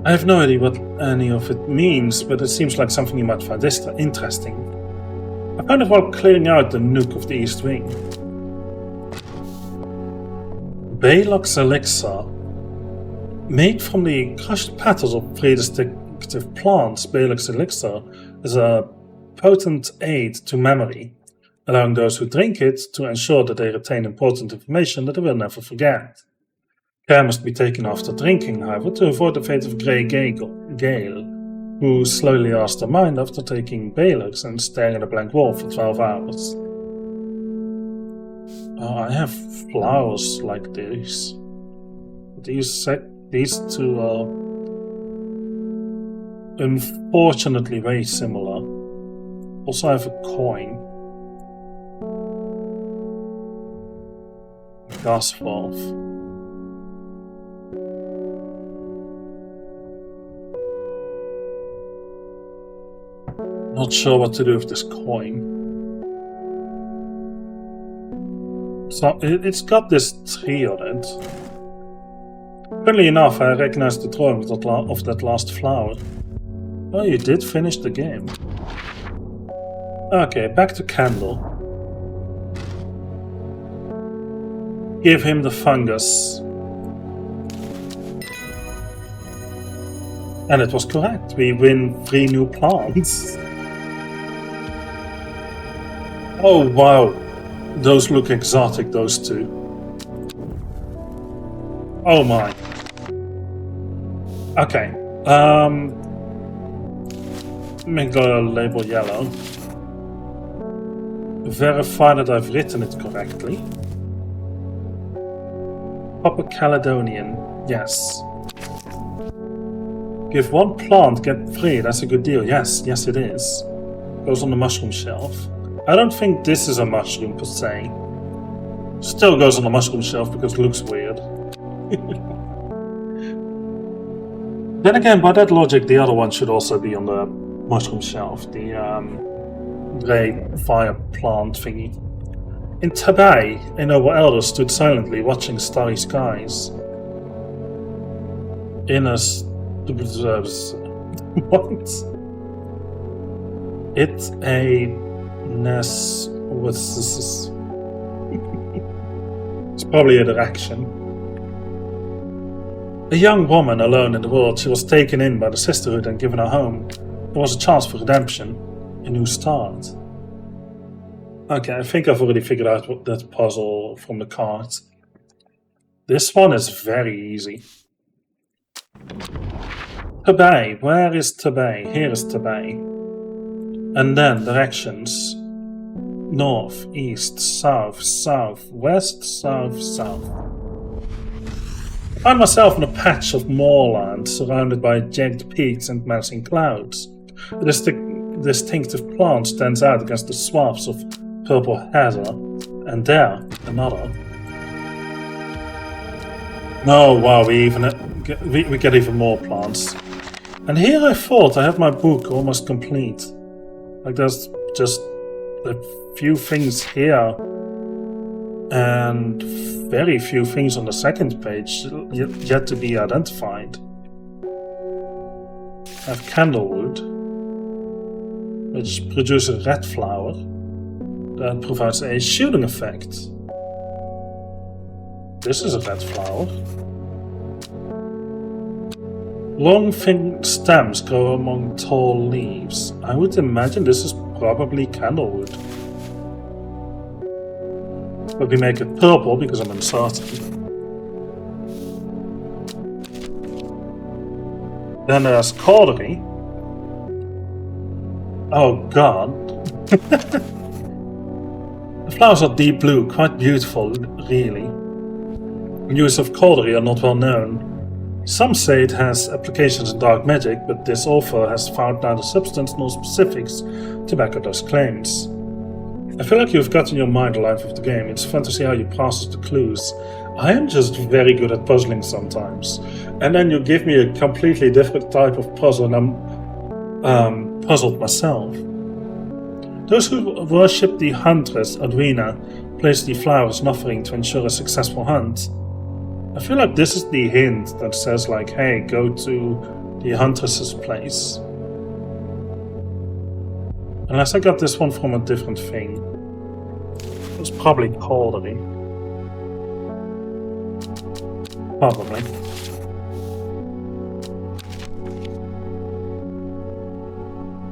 I have no idea what any of it means, but it seems like something you might find interesting. I found it while clearing out the nook of the East Wing. Balok's Elixir. Made from the crushed petals of pre-distinctive plants, Balok's Elixir is a potent aid to memory, allowing those who drink it to ensure that they retain important information that they will never forget. Care must be taken after drinking, however, to avoid the fate of Grey Gale, who slowly lost her mind after taking Balok's and staring at a blank wall for 12 hours. I have flowers like this. These two are unfortunately very similar. Also, I have a coin. Gas valve. Not sure what to do with this coin. So it's got this tree on it. Funnily enough, I recognized the drawing of that last flower. Oh, you did finish the game. Okay, back to Candle. Give him the fungus. And it was correct. We win 3 new plants. Oh wow. Those look exotic, those two. Oh my. Okay. Make the label yellow. Verify that I've written it correctly. Upper Caledonian. Yes. Give 1 plant, get 3. That's a good deal. Yes, yes it is. Goes on the mushroom shelf. I don't think this is a mushroom per se. Still goes on the mushroom shelf because it looks weird. Then again, by that logic, the other one should also be on the mushroom shelf. The grey fire plant thingy. In Tabay, a noble elder stood silently watching starry skies. In a... what? It's a... Ness... What's this? It's probably a direction. A young woman alone in the world, she was taken in by the sisterhood and given a home. There was a chance for redemption, a new start. Okay, I think I've already figured out what that puzzle from the card. This one is very easy. Tabay, where is Tabay? Here is Tabay. And then directions. North, east, south, south, west, south, south. I find myself in a patch of moorland surrounded by jagged peaks and menacing clouds. A distinctive plant stands out against the swaths of purple heather, and there, another. Oh wow, we get even more plants. And here I thought I had my book almost complete. Like there's just a few things here and very few things on the second page yet to be identified. I have candlewood, which produces a red flower that provides a shielding effect. This is a red flower. Long thin stems grow among tall leaves. I would imagine this is probably candlewood. But we make it purple because I'm uncertain. Then there's cordery. Oh god. The flowers are deep blue, quite beautiful, really. Use of cordery are not well known. Some say it has applications in dark magic, but this author has found neither substance nor specifics to back up those claims. I feel like you've gotten your mind alive with the game. It's fun to see how you process the clues. I am just very good at puzzling sometimes. And then you give me a completely different type of puzzle and I'm puzzled myself. Those who worship the huntress, Adwina, place the flowers in offering to ensure a successful hunt. I feel like this is the hint that says like, hey, go to the huntress's place. Unless I got this one from a different thing. It was probably cordery. Probably.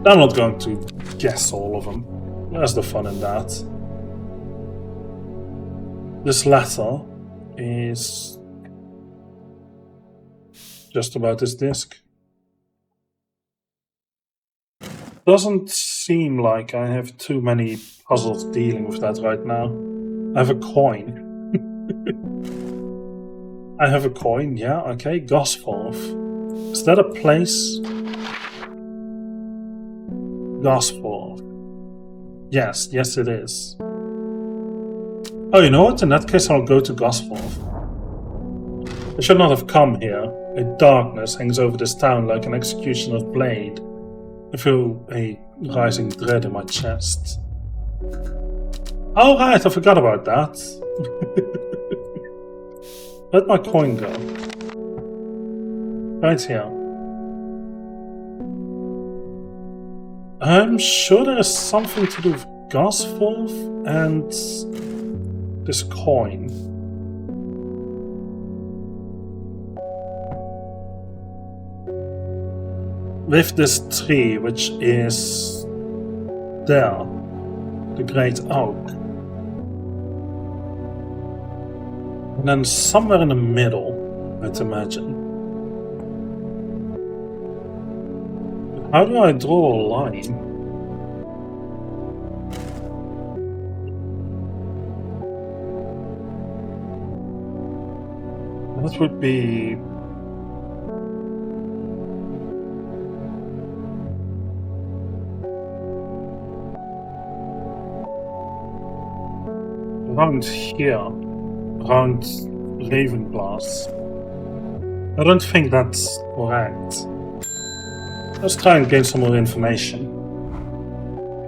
I'm not going to guess all of them. Where's the fun in that? This letter is just about this disc. Doesn't seem like I have too many puzzles dealing with that right now. I have a coin. I have a coin, yeah, okay. Gosforth. Is that a place? Gosforth. Yes, yes it is. Oh, you know what? In that case I'll go to Gosforth. I should not have come here. A darkness hangs over this town like an executioner's blade. I feel a rising dread in my chest. Oh right, I forgot about that. Where'd my coin go? Right here. I'm sure there is something to do with Gosforth and this coin. With this tree, which is there, the great oak. And then somewhere in the middle, I'd imagine. How do I draw a line? That would be... around here. Around Ravenglass. I don't think that's correct. Let's try and gain some more information.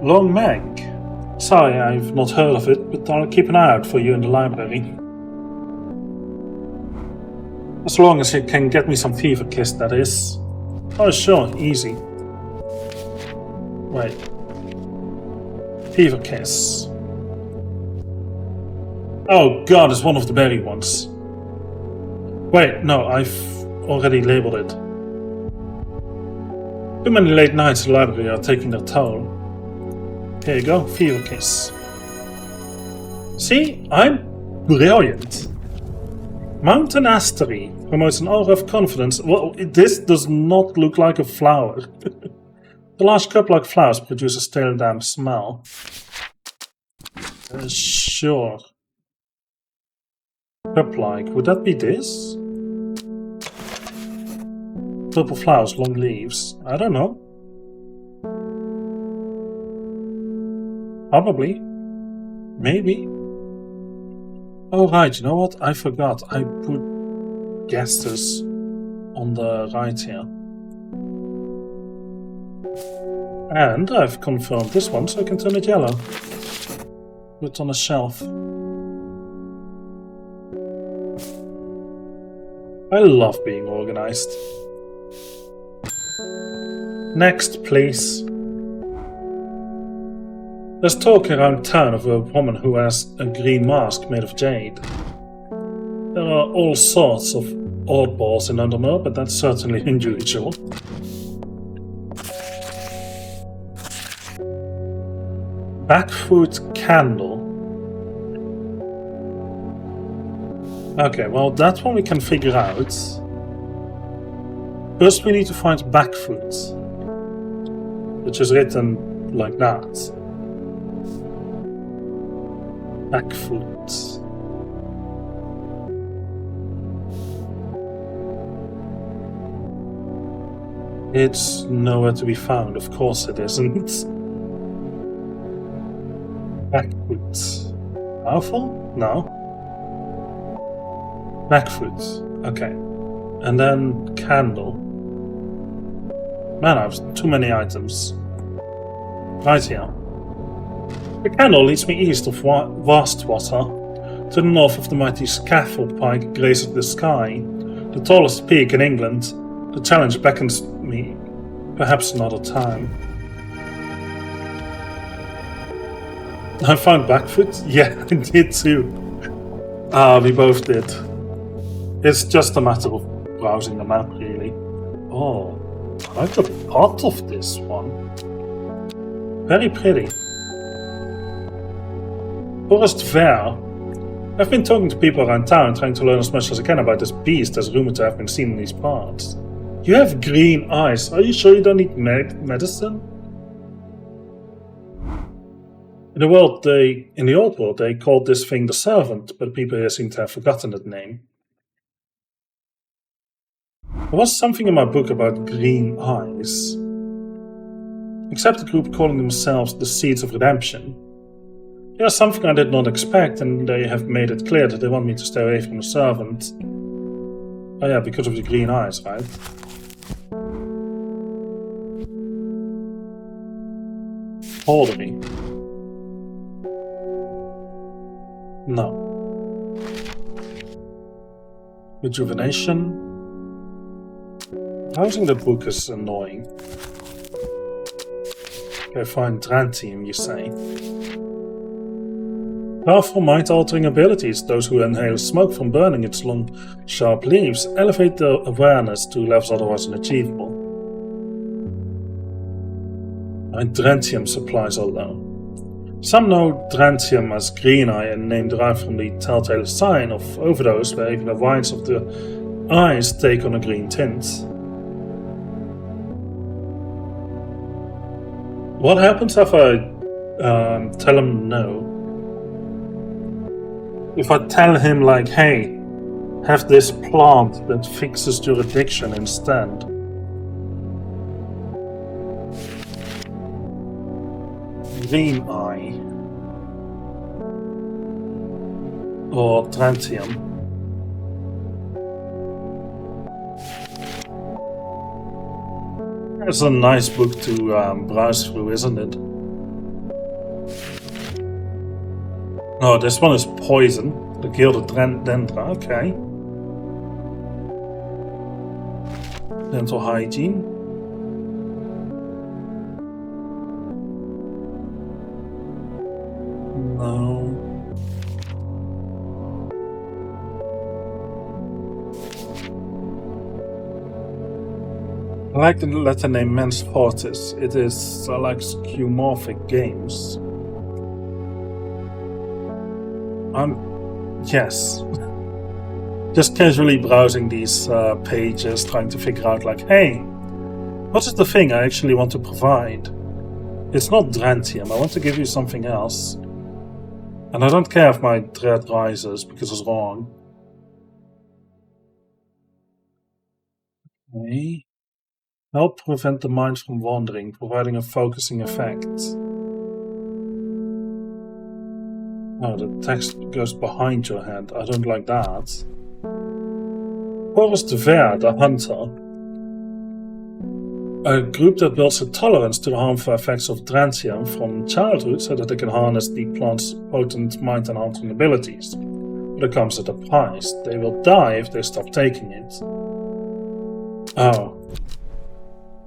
Long Meg. Sorry, I've not heard of it, but I'll keep an eye out for you in the library. As long as you can get me some Fever Kiss, that is. Oh sure, easy. Wait. Fever Kiss. Oh god, it's one of the berry ones. Wait, no, I've already labeled it. Too many late nights in the library are taking their toll. Here you go, Fever Kiss. See, I'm brilliant. Mountain Astery promotes an aura of confidence. Well, this does not look like a flower. The large cup-like flowers produce a stale damp smell. Sure. Cup-like, would that be this? Purple flowers, long leaves. I don't know. Probably. Maybe. Oh right, you know what? I forgot. I put gestures on the right here. And I've confirmed this one, so I can turn it yellow. Put it on a shelf. I love being organized. Next, please. There's talk around town of a woman who has a green mask made of jade. There are all sorts of oddballs in Undermore, but that's certainly unusual. Backfoot candle. Okay, well that one we can figure out. First we need to find Backfoot, which is written like that. Backfoot. It's nowhere to be found, of course it isn't. Backfoot. Powerful? No. Backfoot. Okay. And then candle. Man, I have too many items. Right here. The candle leads me east of Vastwater. To the north of the mighty Scaffold Pike graces the sky. The tallest peak in England. The challenge beckons me. Perhaps another time. I found Backfoot? Yeah, I did too. We both did. It's just a matter of browsing the map, really. Oh, I like the pot of this one. Very pretty. Forest Fair. I've been talking to people around town, trying to learn as much as I can about this beast that's rumored to have been seen in these parts. You have green eyes. Are you sure you don't need medicine? In the old world, they called this thing the Servant, but people here seem to have forgotten that name. There was something in my book about green eyes. Except a group calling themselves the Seeds of Redemption. There's something I did not expect, and they have made it clear that they want me to stay away from the Servant. Oh yeah, because of the green eyes, right? Hordery. No. Rejuvenation. Browsing the book is annoying. Okay, fine. Drantium, you say. Powerful mind-altering abilities. Those who inhale smoke from burning its long, sharp leaves elevate their awareness to levels otherwise unachievable. And Drantium supplies are low. Some know Drantium as green eye, a name derived from the telltale sign of overdose, where even the whites of the eyes take on a green tint. What happens if I tell him no? If I tell him, like, hey, have this plant that fixes your addiction instead. Green eye. Or Drantium. It's a nice book to browse through, isn't it? Oh, this one is poison. The Gildedendra, okay. Dental hygiene. No. I like the letter name Mens Fortis. It is like skeuomorphic games. Yes. Just casually browsing these pages, trying to figure out, like, hey, what is the thing I actually want to provide? It's not Drantium, I want to give you something else. And I don't care if my dread rises because it's wrong. Okay. Help prevent the mind from wandering, providing a focusing effect. Oh, the text goes behind your head. I don't like that. Forest Ver, the Hunter. A group that builds a tolerance to the harmful effects of Drantium from childhood so that they can harness the plant's potent mind-enhancing abilities. But it comes at a price. They will die if they stop taking it. Oh.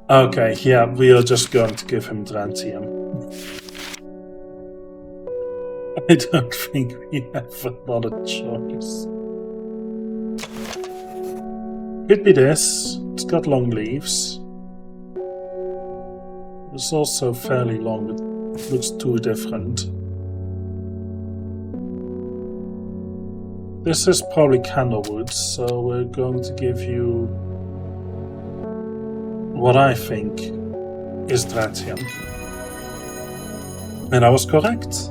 Okay, yeah, we are just going to give him Drantium. I don't think we have another choice. Could be this. It's got long leaves. It's also fairly long, but it looks too different. This is probably candlewood, so we're going to give you what I think is Drantium. And I was correct.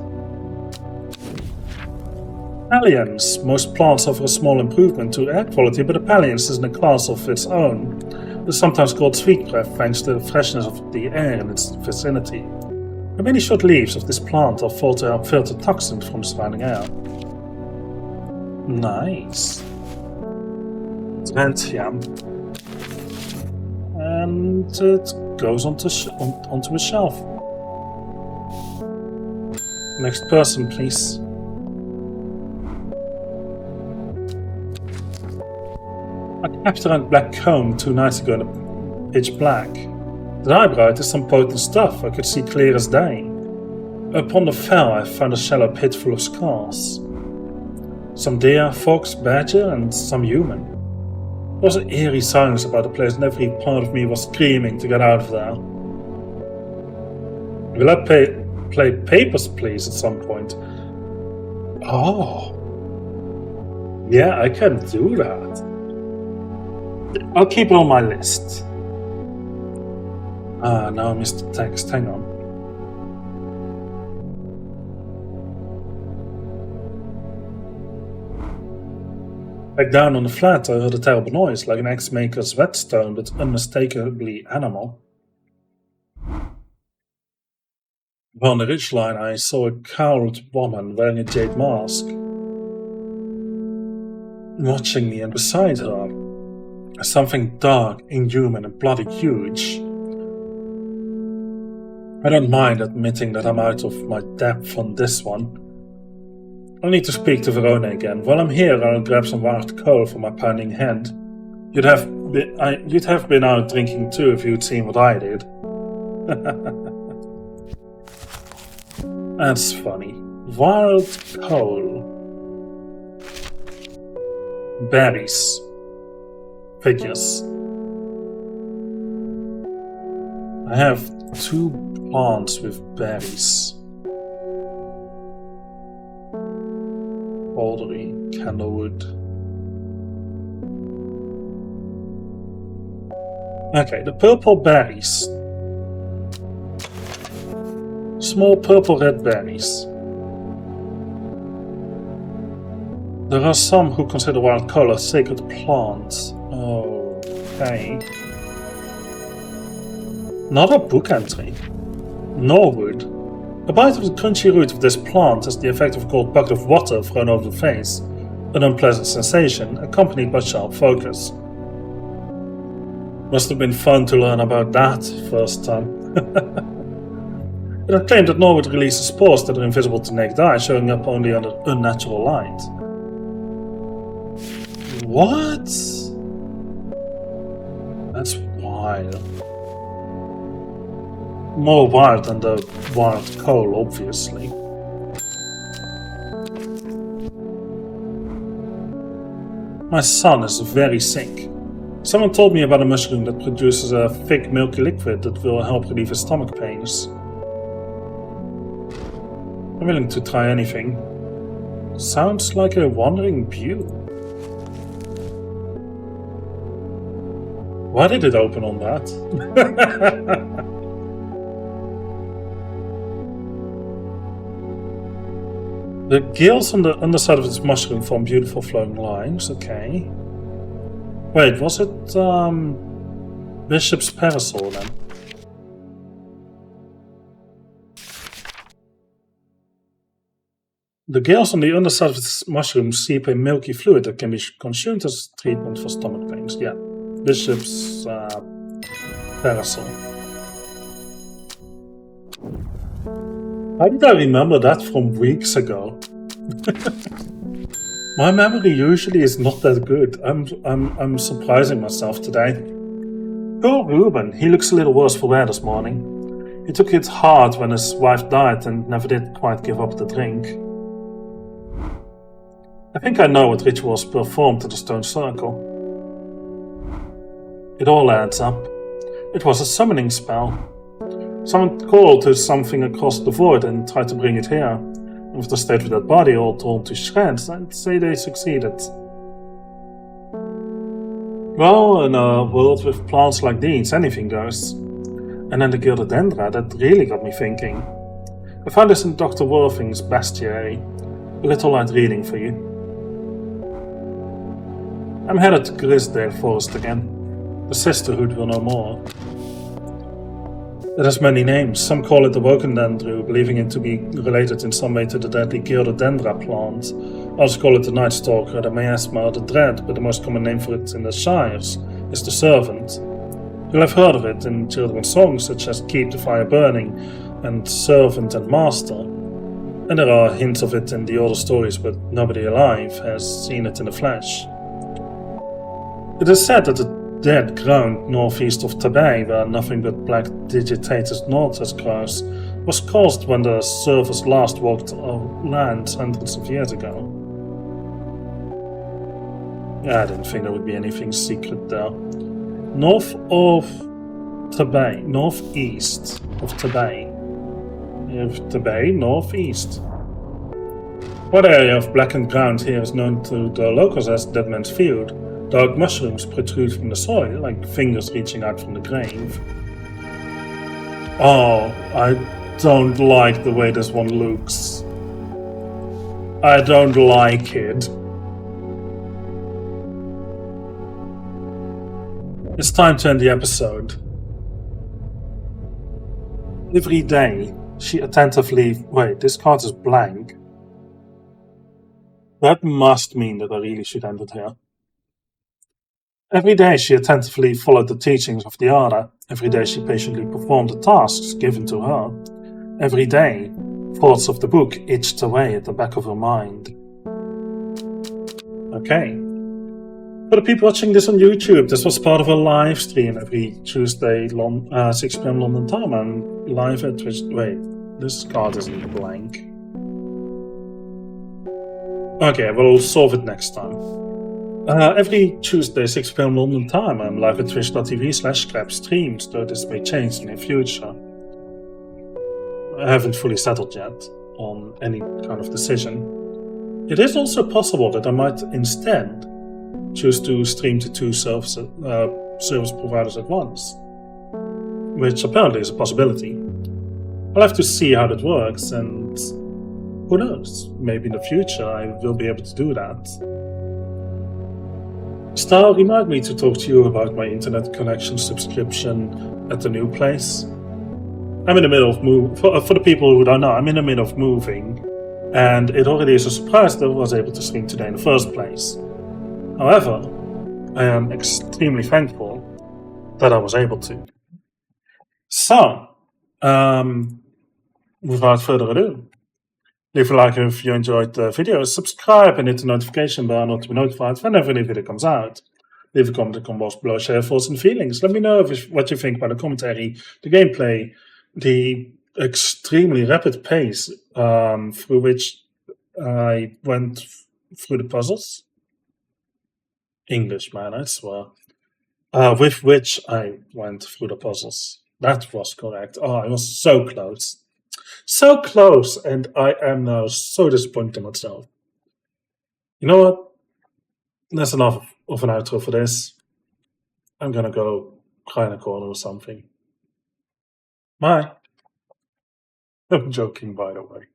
Pallians. Most plants offer a small improvement to air quality, but a pallians is in a class of its own. It is sometimes called sweet breath thanks to the freshness of the air in its vicinity. The many short leaves of this plant are thought to help filter toxins from the surrounding air. Nice. Drantium. And it goes onto a shelf. Next person, please. I captured a black comb 2 nights ago in the pitch black. The eyebrow is some potent stuff I could see clear as day. Upon the fell I found a shallow pit full of scars. Some deer, fox, badger, and some human. There was an eerie silence about the place and every part of me was screaming to get out of there. Will I play Papers, Please at some point? Oh. Yeah, I can do that. I'll keep it on my list. Now I missed the text. Hang on. Back down on the flat, I heard a terrible noise, like an axe-maker's whetstone, but unmistakably animal. On the ridgeline, I saw a cowled woman wearing a jade mask, watching me, and beside her, something dark, inhuman, and bloody huge. I don't mind admitting that I'm out of my depth on this one. I need to speak to Verona again. While I'm here, I'll grab some wild coal for my pounding head. You'd have been out drinking too if you'd seen what I did. That's funny. Wild coal. Berries. Figures. I have 2 plants with berries. Bouldery, candlewood. Okay, the purple berries. Small purple-red berries. There are some who consider wild coal a sacred plant. Okay. Not a book entry. Norwood. A bite of the crunchy root of this plant has the effect of a cold bucket of water thrown over the face. An unpleasant sensation, accompanied by sharp focus. Must have been fun to learn about that first time. It had claimed that Norwood releases spores that are invisible to naked eye, showing up only under unnatural light. What? That's wild. More wild than the wild coal, obviously. My son is very sick. Someone told me about a mushroom that produces a thick milky liquid that will help relieve his stomach pains. I'm willing to try anything. Sounds like a wandering pew. Why did it open on that? The gills on the underside of this mushroom form beautiful flowing lines, okay. Wait, was it Bishop's Parasol then? The gills on the underside of this mushroom seep a milky fluid that can be consumed as treatment for stomach pains. Yeah, Bishop's Parasol. How did I remember that from weeks ago? My memory usually is not that good. I'm surprising myself today. Poor Ruben, he looks a little worse for wear this morning. He took it hard when his wife died and never did quite give up the drink. I think I know what rituals performed to the stone circle. It all adds up. It was a summoning spell. Someone called to something across the void and tried to bring it here. With the state of that body all torn to shreds, I'd say they succeeded. Well, in a world with plants like these, anything goes. And then the Gildodendra, that really got me thinking. I found this in Dr. Worthing's bestiary. A little light reading for you. I'm headed to Grisdale Forest again. The Sisterhood will know more. It has many names. Some call it the Wokendendru, believing it to be related in some way to the deadly Gildodendra plant. Others call it the Night Stalker, the Miasma, or the Dread, but the most common name for it in the Shires is the Servant. You'll have heard of it in children's songs such as Keep the Fire Burning and Servant and Master. And there are hints of it in the older stories, but nobody alive has seen it in the flesh. It is said that the dead ground northeast of Tabay, where nothing but black digitated Nortus grows, was caused when the surfers last walked on land hundreds of years ago. Yeah, I didn't think there would be anything secret there. North of Tabay, northeast of Tabay. Tabay, northeast. What area of blackened ground here is known to the locals as Dead Man's Field? Dark mushrooms protrude from the soil, like fingers reaching out from the grave. Oh, I don't like the way this one looks. I don't like it. It's time to end the episode. Every day, she attentively... Wait, this card is blank. That must mean that I really should end it here. Every day she attentively followed the teachings of the Order. Every day she patiently performed the tasks given to her. Every day Thoughts of the book itched away at the back of her mind. Okay. For the people watching this on YouTube, this was part of a live stream every Tuesday, 6 p.m. London time. I'm live at Twitch. Wait, this card isn't blank. Okay, we'll solve it next time. Every Tuesday, 6 p.m. London time, I'm live at twitch.tv/crapstreams, though this may change in the future. I haven't fully settled yet on any kind of decision. It is also possible that I might instead choose to stream to two service providers at once, which apparently is a possibility. I'll have to see how that works, and who knows, maybe in the future I will be able to do that. Star, remind me to talk to you about my internet connection subscription at the new place. I'm in the middle of for the people who don't know, I'm in the middle of moving, and it already is a surprise that I was able to stream today in the first place. However, I am extremely thankful that I was able to. So, without further ado, leave a like if you enjoyed the video, subscribe and hit the notification bell not to be notified whenever a new video comes out. Leave a comment in the comments below, share your thoughts and feelings. Let me know what you think about the commentary, the gameplay, the extremely rapid pace through which I went through the puzzles. English, man, I swear. With which I went through the puzzles. That was correct. Oh, I was so close. So close, and I am now so disappointed in myself. You know what? That's enough of an outro for this. I'm gonna go cry in a corner or something. Bye. I'm joking, by the way.